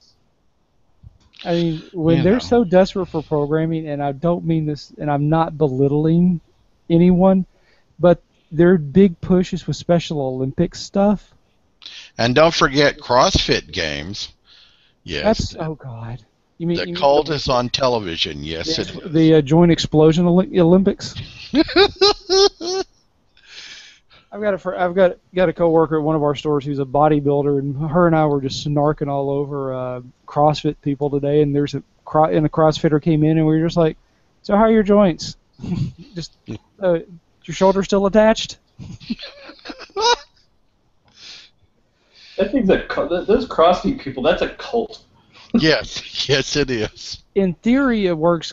I mean, when they're so desperate for programming, and I don't mean this, and I'm not belittling anyone, but their big push is with Special Olympics stuff. And don't forget CrossFit games. Yes. That's, oh God. You The cult is on television. Yes, it is. The Joint Explosion Olympics? I've got a coworker at one of our stores who's a bodybuilder, and her and I were just snarking all over CrossFit people today. And there's a CrossFitter came in, and we were just like, "So how are your joints? Just is your shoulder still attached?" That thing's those CrossFit people. That's a cult. Yes, it is. In theory, it works.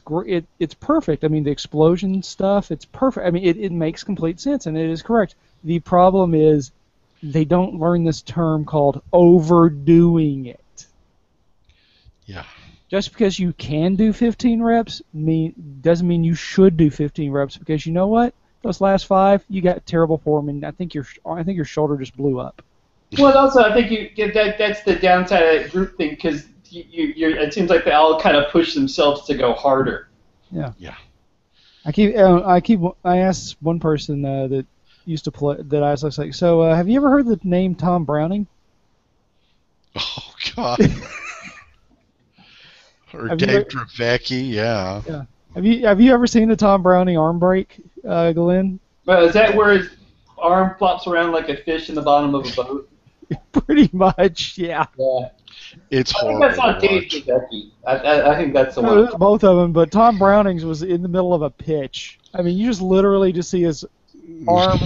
It's perfect. I mean, the explosion stuff, it's perfect. I mean, it makes complete sense, and it is correct. The problem is they don't learn this term called overdoing it. Yeah. Just because you can do 15 reps doesn't mean you should do 15 reps, because you know what? Those last 5, you got terrible form, and I think your shoulder just blew up. Well, also, I think that's the downside of that group thing, because it seems like they all kind of push themselves to go harder. Yeah. Yeah. I asked one person that used to play that I was like, so have you ever heard the name Tom Browning? Oh God. Or Have Dave Dravecki, yeah. Yeah. Have you ever seen the Tom Browning arm break, Glenn? Is that where his arm flops around like a fish in the bottom of a boat? Pretty much, yeah. Yeah. It's I think horrible. that's not to Dave watch. Dravecki. I think that's the No, one. it was both of them, but Tom Browning's was in the middle of a pitch. I mean, you just literally just see his arm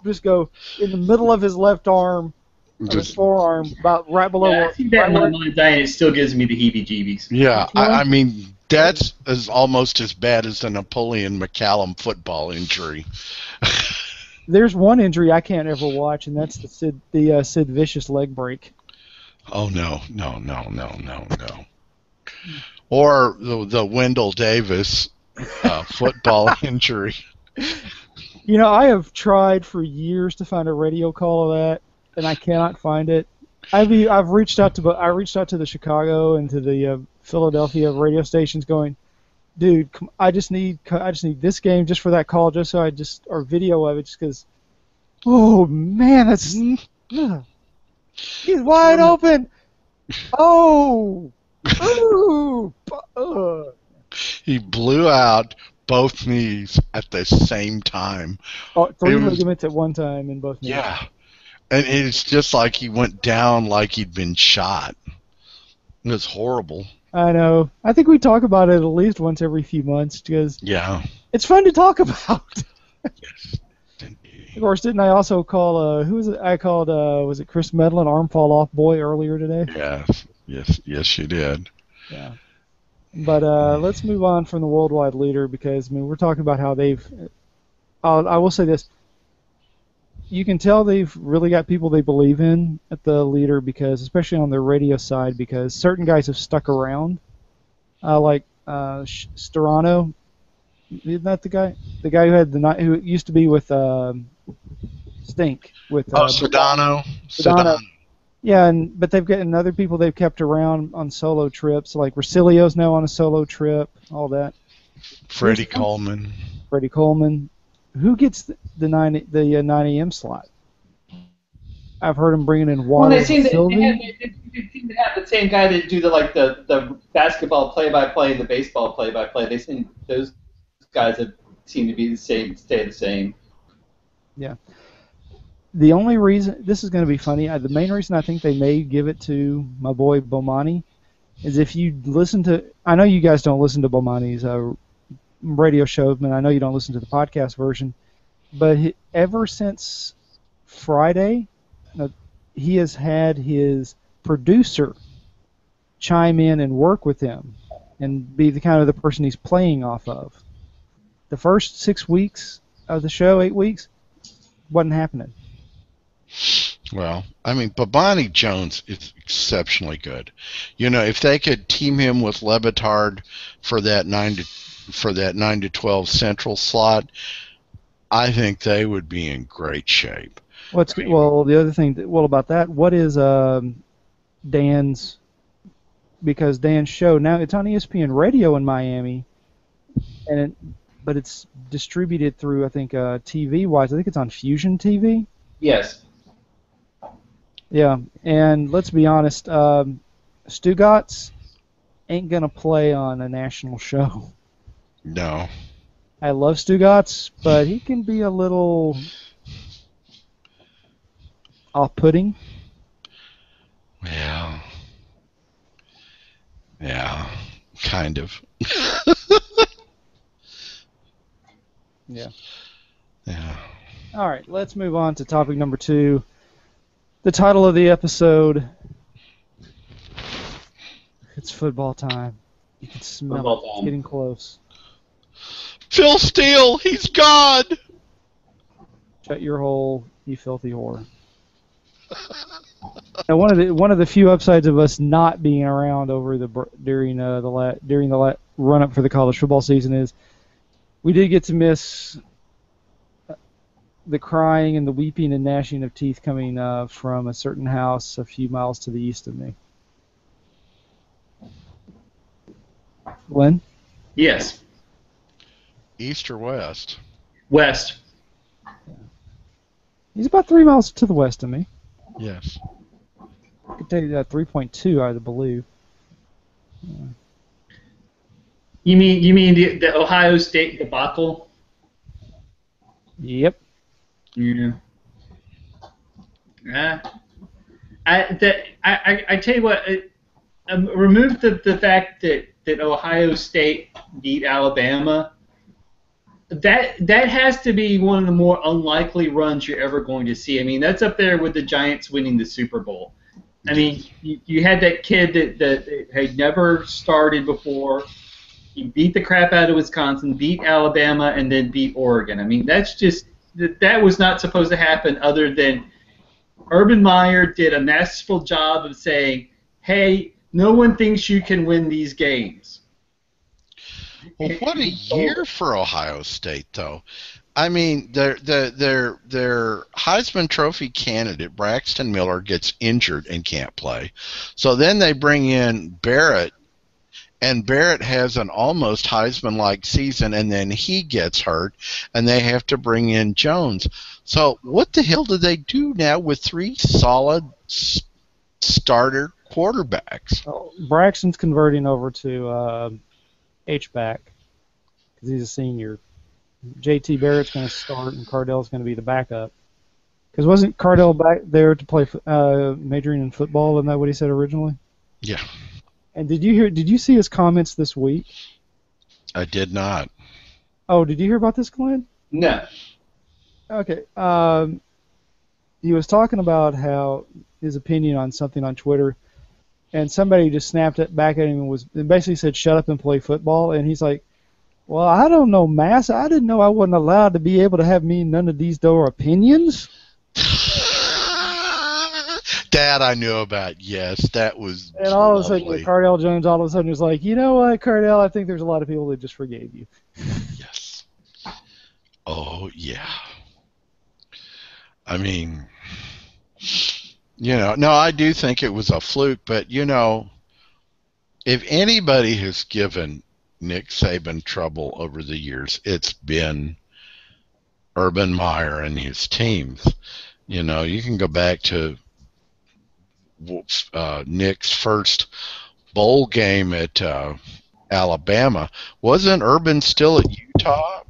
just go in the middle of his left arm, of his forearm, about right below. Yeah, I see that in my mind's eye, and it still gives me the heebie-jeebies. Yeah, I mean that's almost as bad as the Napoleon McCallum football injury. There's one injury I can't ever watch, and that's the Sid Vicious leg break. Oh no. Or the Wendell Davis football injury. You know, I have tried for years to find a radio call of that, and I cannot find it. I've reached out to the Chicago and to the Philadelphia radio stations, going, dude, I just need this game just for that call, just so or video of it, just because. Oh man, that's he's wide open. Oh, ooh, He blew out both knees at the same time. Oh, 3 It was- ligaments at one time in both knees. Yeah. And it's just like he went down like he'd been shot. It was horrible. I know. I think we talk about it at least once every few months because Yeah. it's fun to talk about. Yes, indeed. Of course, didn't I also call, who was it? I called, was it Chris Medlin, arm fall off boy earlier today? Yes, you did. Yeah. But let's move on from the worldwide leader because, I mean, we're talking about how they've, I will say this, you can tell they've really got people they believe in at the leader because, especially on their radio side, because certain guys have stuck around, like Storano. Isn't that the guy? The guy who had who used to be with Stink with Sedano. Yeah, but they've gotten other people they've kept around on solo trips, like Rosilio's now on a solo trip, all that. Freddie Coleman. Freddie Coleman. Who gets the 9 a.m. slot? I've heard him bringing in Water. Well, they seem to have the same guy that do the basketball play-by-play and the baseball play-by-play. They seem those guys seem to be the same, stay the same. Yeah. The only reason this is going to be funny, the main reason I think they may give it to my boy Bomani is if you listen to. I know you guys don't listen to Bomani's radio show, and I know you don't listen to the podcast version, but ever since Friday, he has had his producer chime in and work with him and be the kind of the person he's playing off of. The first 6 weeks of the show, 8 weeks, wasn't happening. Well, I mean, Babani Jones is exceptionally good. You know, if they could team him with Lebitard for that 9 to 12 central slot, I think they would be in great shape. The other thing, about that, what is Dan's? Because Dan's show now it's on ESPN Radio in Miami, but it's distributed through I think TV wise. I think it's on Fusion TV. Yes. Yeah, and let's be honest, Stugotz ain't gonna play on a national show. No. I love Stugotz, but he can be a little off-putting. Well, yeah, kind of. Yeah. Yeah. All right, let's move on to topic number 2. The title of the episode. It's football time. You can smell it. It's getting close. Phil Steele, he's gone. Shut your hole, you filthy whore. Now, one of the few upsides of us not being around over during the run up for the college football season is we did get to miss the crying and the weeping and gnashing of teeth coming from a certain house a few miles to the east of me. Glenn? Yes. East or west? West. Yeah. He's about 3 miles to the west of me. Yes. I could tell you that 3.2, I believe. Yeah. You mean the Ohio State debacle? Yep. Yeah. I tell you what. Remove the fact that Ohio State beat Alabama. That has to be one of the more unlikely runs you're ever going to see. I mean, that's up there with the Giants winning the Super Bowl. I mean, you had that kid that had never started before. He beat the crap out of Wisconsin, beat Alabama, and then beat Oregon. I mean, that was not supposed to happen other than Urban Meyer did a masterful job of saying, hey, no one thinks you can win these games. Well, what a year for Ohio State, though. I mean, their Heisman Trophy candidate, Braxton Miller, gets injured and can't play. So then they bring in Barrett, and Barrett has an almost Heisman-like season, and then he gets hurt, and they have to bring in Jones. So what the hell do they do now with 3 solid starter quarterbacks? Oh, Braxton's converting over to H-back because he's a senior. JT Barrett's going to start, and Cardell's going to be the backup. Because wasn't Cardell back there to play majoring in football? Isn't that what he said originally? Yeah. And did you see his comments this week? I did not. Oh, did you hear about this, Glenn? No. Okay. He was talking about how his opinion on something on Twitter, and somebody just snapped it back at him and basically said, "Shut up and play football." And he's like, "Well, I don't know, Mass. I didn't know I wasn't allowed to be able to have none of these opinions." That I knew about. Yes, that was. And all lovely. of a sudden, Cardell Jones all of a sudden was like, "You know what, Cardell? I think there's a lot of people that just forgave you." Yes. Oh yeah. I mean, no, I do think it was a fluke, but if anybody has given Nick Saban trouble over the years, it's been Urban Meyer and his teams. You can go back to Nick's first bowl game at Alabama. Wasn't Urban still at Utah,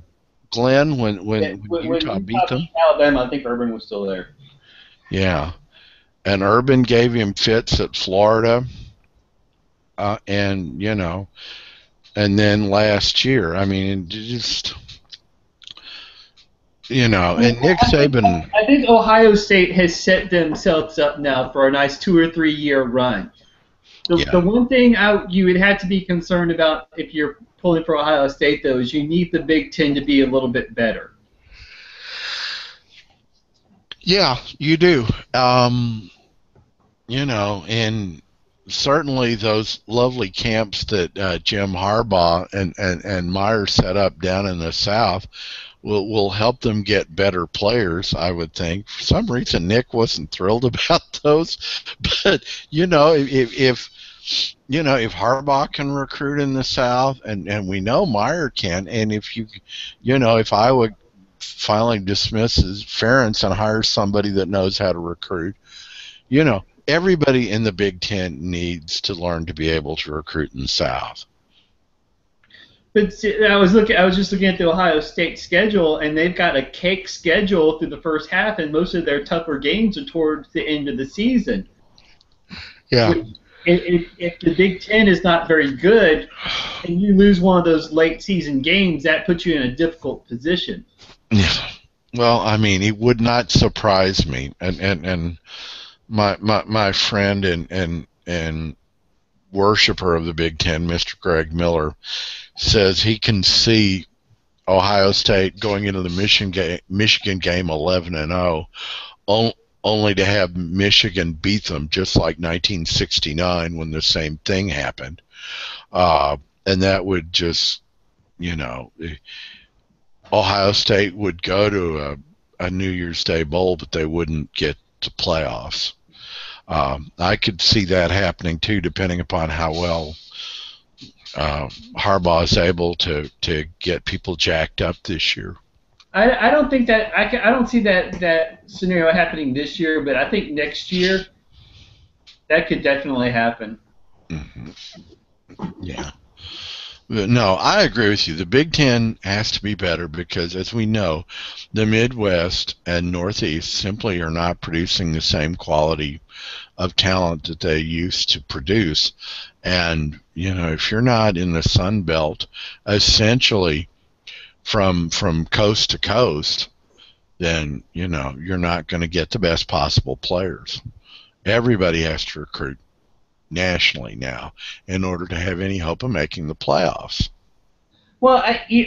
Glenn, when Utah beat them? Alabama, I think Urban was still there. Yeah. And Urban gave him fits at Florida. And then last year, I mean, just, and Nick Saban. I think Ohio State has set themselves up now for a nice 2 or 3 year run. The one thing you would have to be concerned about if you're pulling for Ohio State, though, is you need the Big Ten to be a little bit better. Yeah, you do. And certainly those lovely camps that Jim Harbaugh and Meyer set up down in the South will help them get better players, I would think. For some reason, Nick wasn't thrilled about those. But, if Harbaugh can recruit in the South, and we know Meyer can, and if Iowa finally dismisses Ferentz and hires somebody that knows how to recruit, everybody in the Big Ten needs to learn to be able to recruit in the South. But see, I was just looking at the Ohio State schedule, and they've got a cake schedule through the first half, and most of their tougher games are towards the end of the season. Yeah. If the Big Ten is not very good, and you lose one of those late season games, that puts you in a difficult position. Yeah. Well, I mean, it would not surprise me, and my friend and worshiper of the Big Ten, Mr. Greg Miller, says he can see Ohio State going into the Michigan game 11-0, only to have Michigan beat them, just like 1969 when the same thing happened. And that would just, Ohio State would go to a New Year's Day bowl, but they wouldn't get to playoffs. I could see that happening too, depending upon how well Harbaugh is able to get people jacked up this year. I don't think that I don't see that scenario happening this year, but I think next year that could definitely happen. Mm-hmm. Yeah. No, I agree with you. The Big Ten has to be better because, as we know, the Midwest and Northeast simply are not producing the same quality of talent that they used to produce. And, if you're not in the Sun Belt, essentially from coast to coast, then, you're not going to get the best possible players. Everybody has to recruit nationally now in order to have any hope of making the playoffs. Well,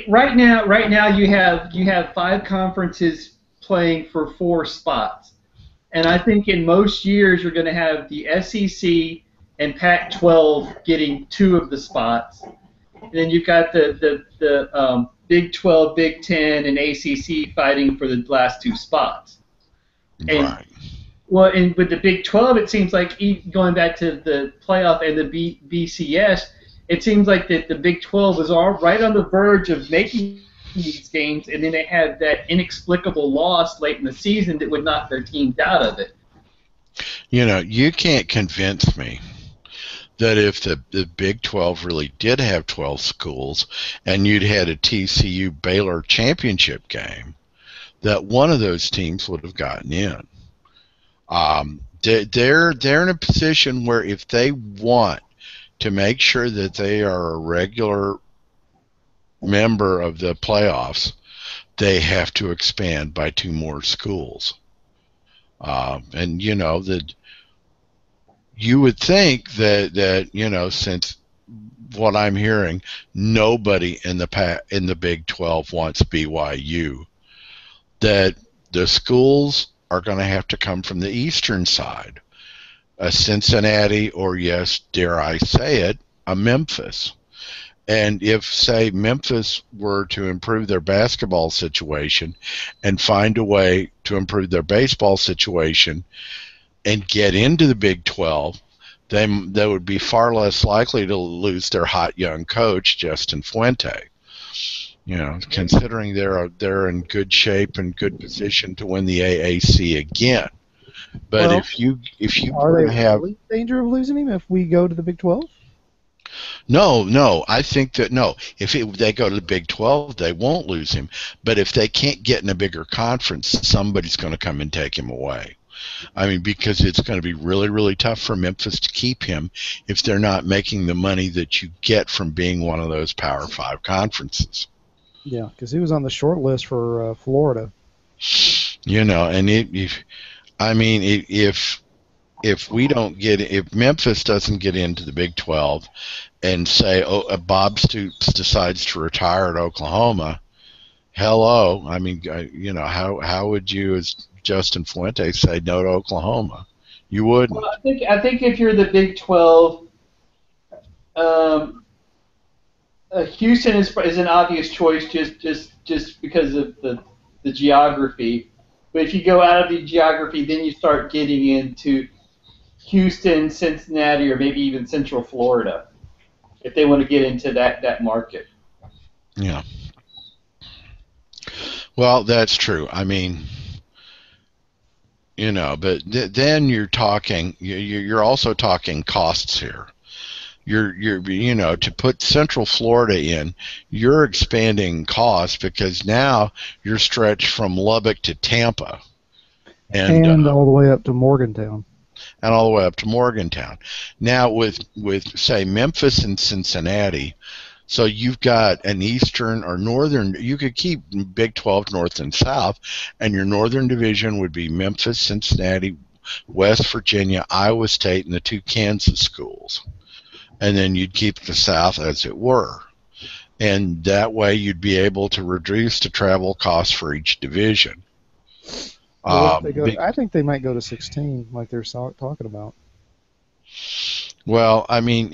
right now you have 5 conferences playing for 4 spots, and I think in most years you're going to have the SEC and Pac-12 getting 2 of the spots, and then you've got the Big 12, Big 10, and ACC fighting for the last 2 spots. And, right. Well, and with the Big 12, it seems like going back to the playoff and the BCS, it seems like that the Big 12 was all right on the verge of making these games, and then they had that inexplicable loss late in the season that would knock their teams out of it. You can't convince me that if the Big 12 really did have 12 schools and you'd had a TCU Baylor championship game, that one of those teams would have gotten in. They're in a position where if they want to make sure that they are a regular member of the playoffs, they have to expand by 2 more schools. And that you would think that since what I'm hearing, nobody in the Big 12 wants BYU, that the schools are going to have to come from the eastern side, a Cincinnati, or yes, dare I say it, a Memphis. And if, say, Memphis were to improve their basketball situation and find a way to improve their baseball situation and get into the Big 12, then they would be far less likely to lose their hot young coach, Justin Fuente. Considering they're in good shape and good position to win the AAC again. But if you are they have really in danger of losing him if we go to the Big 12? No, I think that no. If they go to the Big 12, they won't lose him. But if they can't get in a bigger conference, somebody's going to come and take him away. I mean, because it's going to be really, really tough for Memphis to keep him if they're not making the money that you get from being one of those Power 5 conferences. Yeah, because he was on the short list for Florida. And if Memphis doesn't get into the Big 12, and say, Bob Stoops decides to retire at Oklahoma, hello. I mean, how would you, as Justin Fuente, say no to Oklahoma? You wouldn't. Well, I think if you're the Big 12, Houston is an obvious choice just because of the geography. But if you go out of the geography, then you start getting into Houston, Cincinnati, or maybe even Central Florida, if they want to get into that market. Yeah. Well, that's true. I mean, but then you're talking. You're also talking costs here. You're to put Central Florida in, you're expanding costs because now you're stretched from Lubbock to Tampa, and all the way up to Morgantown. And all the way up to Morgantown. Now with say Memphis and Cincinnati, so you've got an eastern or northern. You could keep Big 12 North and South, and your northern division would be Memphis, Cincinnati, West Virginia, Iowa State, and the 2 Kansas schools. And then you'd keep the South as it were. And that way you'd be able to reduce the travel costs for each division. I think they might go to 16, like they're talking about. Well, I mean,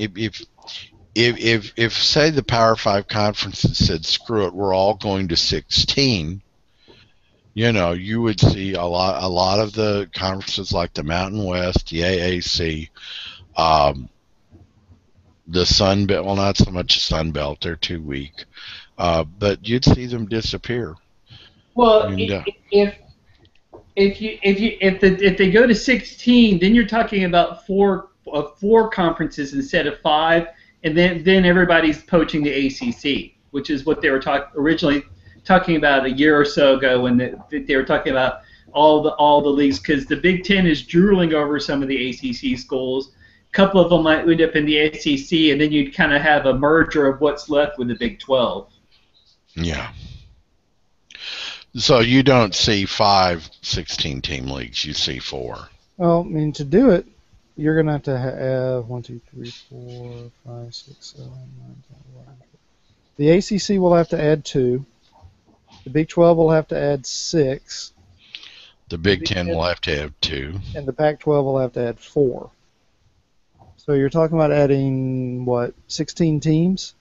if say the Power 5 conferences said, screw it, we're all going to 16, you would see a lot of the conferences like the Mountain West, the AAC, the Sun Belt. Well, not so much the Sun Belt; they're too weak. But you'd see them disappear. Well, if they go to 16, then you're talking about four conferences instead of 5, and then everybody's poaching the ACC, which is what they were originally talking about a year or so ago when they were talking about all the leagues, because the Big Ten is drooling over some of the ACC schools. A couple of them might end up in the SEC, and then you'd kind of have a merger of what's left with the Big 12. Yeah. So you don't see 5 16-team leagues. You see 4. Well, I mean, to do it, you're going to have to have 1, 2, 3, 4, 5, 6, 7, 9, 10, 11. The ACC will have to add 2. The Big 12 will have to add 6. The Big 10 will have to have 2. And the Pac-12 will have to add 4. So you're talking about adding, 16 teams?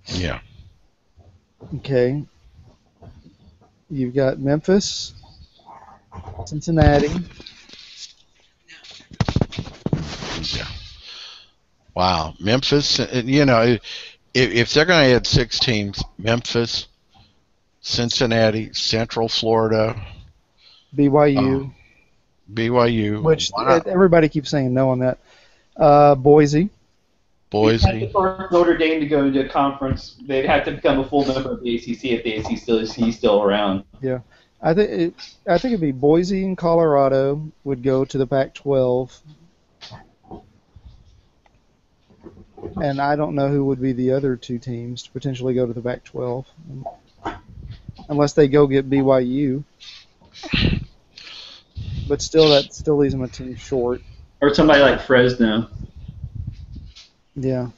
Yeah. Okay. You've got Memphis, Cincinnati. Yeah. Wow. Memphis, if they're going to add 6 teams, Memphis, Cincinnati, Central Florida, BYU. Which everybody keeps saying no on that. Boise. Boise. For Notre Dame to go into a conference, they'd have to become a full member of the ACC if the ACC is still around. Yeah, I think it'd be Boise and Colorado would go to the Pac-12, and I don't know who would be the other 2 teams to potentially go to the Pac-12. unless they go get BYU. But still, that still leaves them a team short. Or somebody like Fresno. Yeah.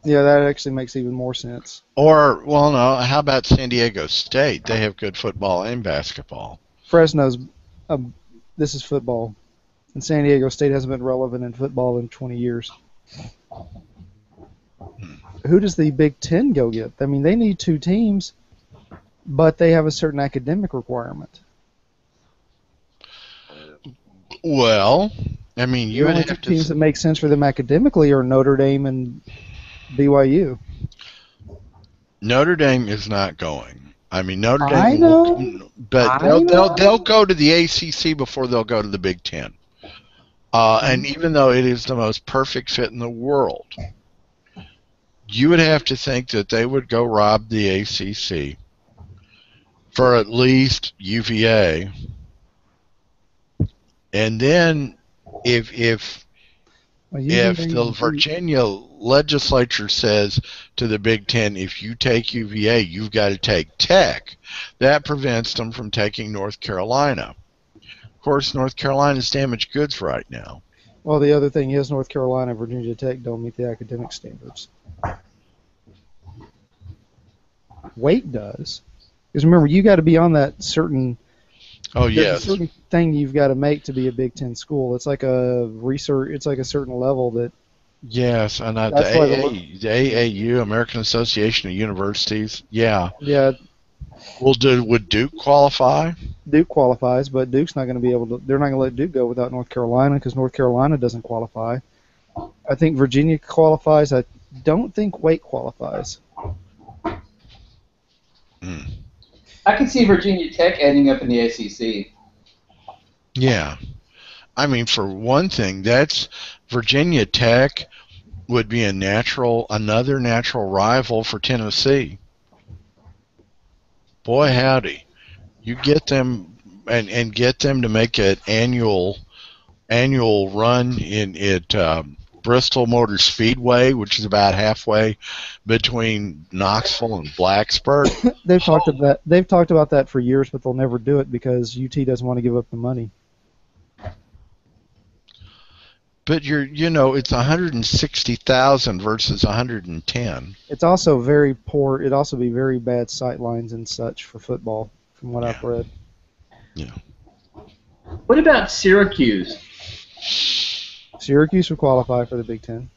Yeah, that actually makes even more sense. Or, well, no, how about San Diego State? They have good football and basketball. Fresno's, this is football. And San Diego State hasn't been relevant in football in 20 years. Who does the Big Ten go get? I mean, they need 2 teams, but they have a certain academic requirement. Well, I mean, you would only have 2 teams to. that make sense for them academically are Notre Dame and BYU. Notre Dame is not going. I mean, Notre Dame. I know. But they'll go to the ACC before they'll go to the Big Ten. And even though it is the most perfect fit in the world, you would have to think that they would go rob the ACC for at least UVA. And then if the Virginia legislature says to the Big Ten, if you take UVA, you've got to take Tech, that prevents them from taking North Carolina. Of course, North Carolina's damaged goods right now. Well, the other thing is North Carolina and Virginia Tech don't meet the academic standards. Wake does. Because remember, you got to be on that certain... Oh, There's yes. a certain thing you've got to make to be a Big Ten school. It's like a research. It's like a certain level that. Yes, and the AAU, American Association of Universities. Yeah. Yeah. Well, would Duke qualify? Duke qualifies, but Duke's not going to be able to. They're not going to let Duke go without North Carolina because North Carolina doesn't qualify. I think Virginia qualifies. I don't think Wake qualifies. Mm. I can see Virginia Tech ending up in the ACC. Yeah. I mean, for one thing, that's Virginia Tech would be another natural rival for Tennessee. Boy, howdy. You get them and get them to make an annual run at Bristol Motor Speedway, which is about halfway between Knoxville and Blacksburg. They've talked about that for years, but they'll never do it because UT doesn't want to give up the money. But it's 160,000 versus 110. It's also very poor. It'd also be very bad sight lines and such for football, from what I've read. Yeah. What about Syracuse? Syracuse would qualify for the Big Ten.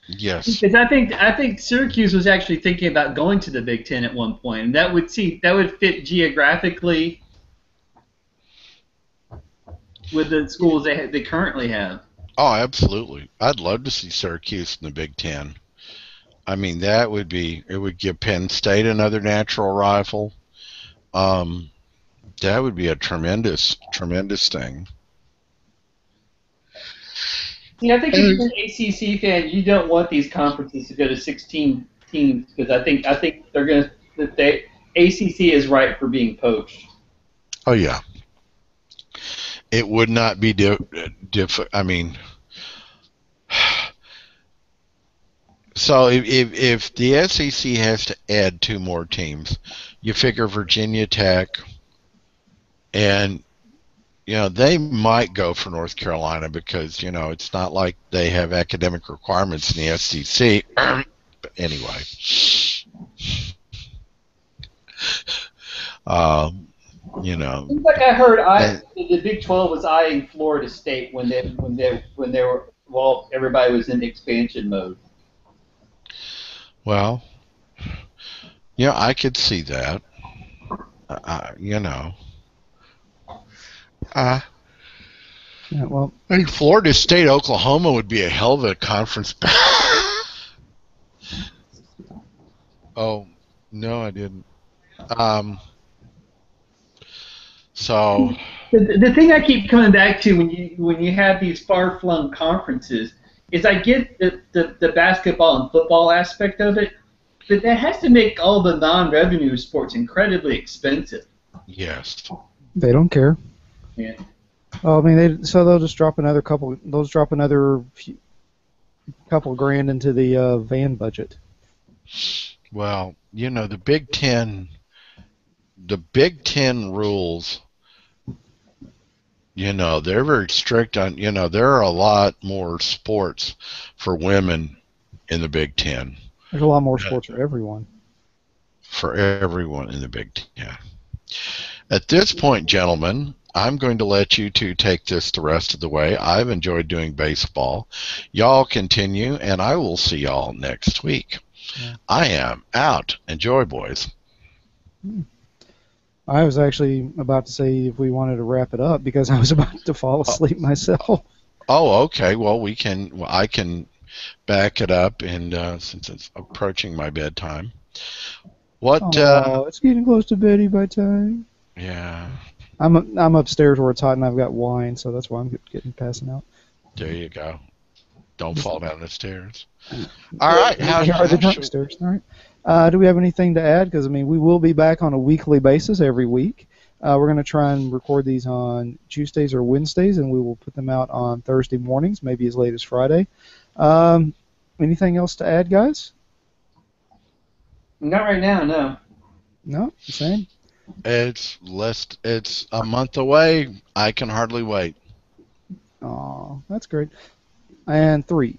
Yes. Because I think Syracuse was actually thinking about going to the Big Ten at one point, and that would fit geographically with the schools they currently have. Oh, absolutely. I'd love to see Syracuse in the Big Ten. I mean, it would give Penn State another natural rival. That would be a tremendous, tremendous thing. Yeah, I think if you're an ACC fan, you don't want these conferences to go to 16 teams because I think ACC is ripe for being poached. Oh yeah, it would not be I mean, so if the SEC has to add 2 more teams, you figure Virginia Tech, and they might go for North Carolina because, it's not like they have academic requirements in the SEC. But anyway. Seems like I heard the Big 12 was eyeing Florida State when everybody was in expansion mode. Well, I could see that. Yeah, well, I think Florida State, Oklahoma would be a hell of a conference. Oh, no, I didn't. So the thing I keep coming back to when you have these far-flung conferences is I get the basketball and football aspect of it, but that has to make all the non-revenue sports incredibly expensive. Yes. They don't care. Yeah. Oh, I mean, they'll just drop another couple. They'll just drop another couple grand into the van budget. Well, the Big Ten the Big Ten rules, they're very strict on, there are a lot more sports for women in the Big Ten. There's a lot more sports for everyone. For everyone in the Big Ten. At this point, gentlemen, I'm going to let you two take this the rest of the way. I've enjoyed doing baseball. Y'all continue, and I will see y'all next week. Yeah. I am out. Enjoy, boys. I was actually about to say if we wanted to wrap it up because I was about to fall asleep myself. Oh, okay. Well, I can back it up, and since it's approaching my bedtime. It's getting close to bedtime. Yeah. I'm upstairs where it's hot and I've got wine, so that's why I'm passing out. There you go. Don't fall down the stairs. All right. How are the drunk stairs? All right. Do we have anything to add? Because we will be back on a weekly basis every week. We're going to try and record these on Tuesdays or Wednesdays, and we will put them out on Thursday mornings, maybe as late as Friday. Anything else to add, guys? Not right now, no. No, the same. It's a month away. I can hardly wait. Oh, that's great. And 3,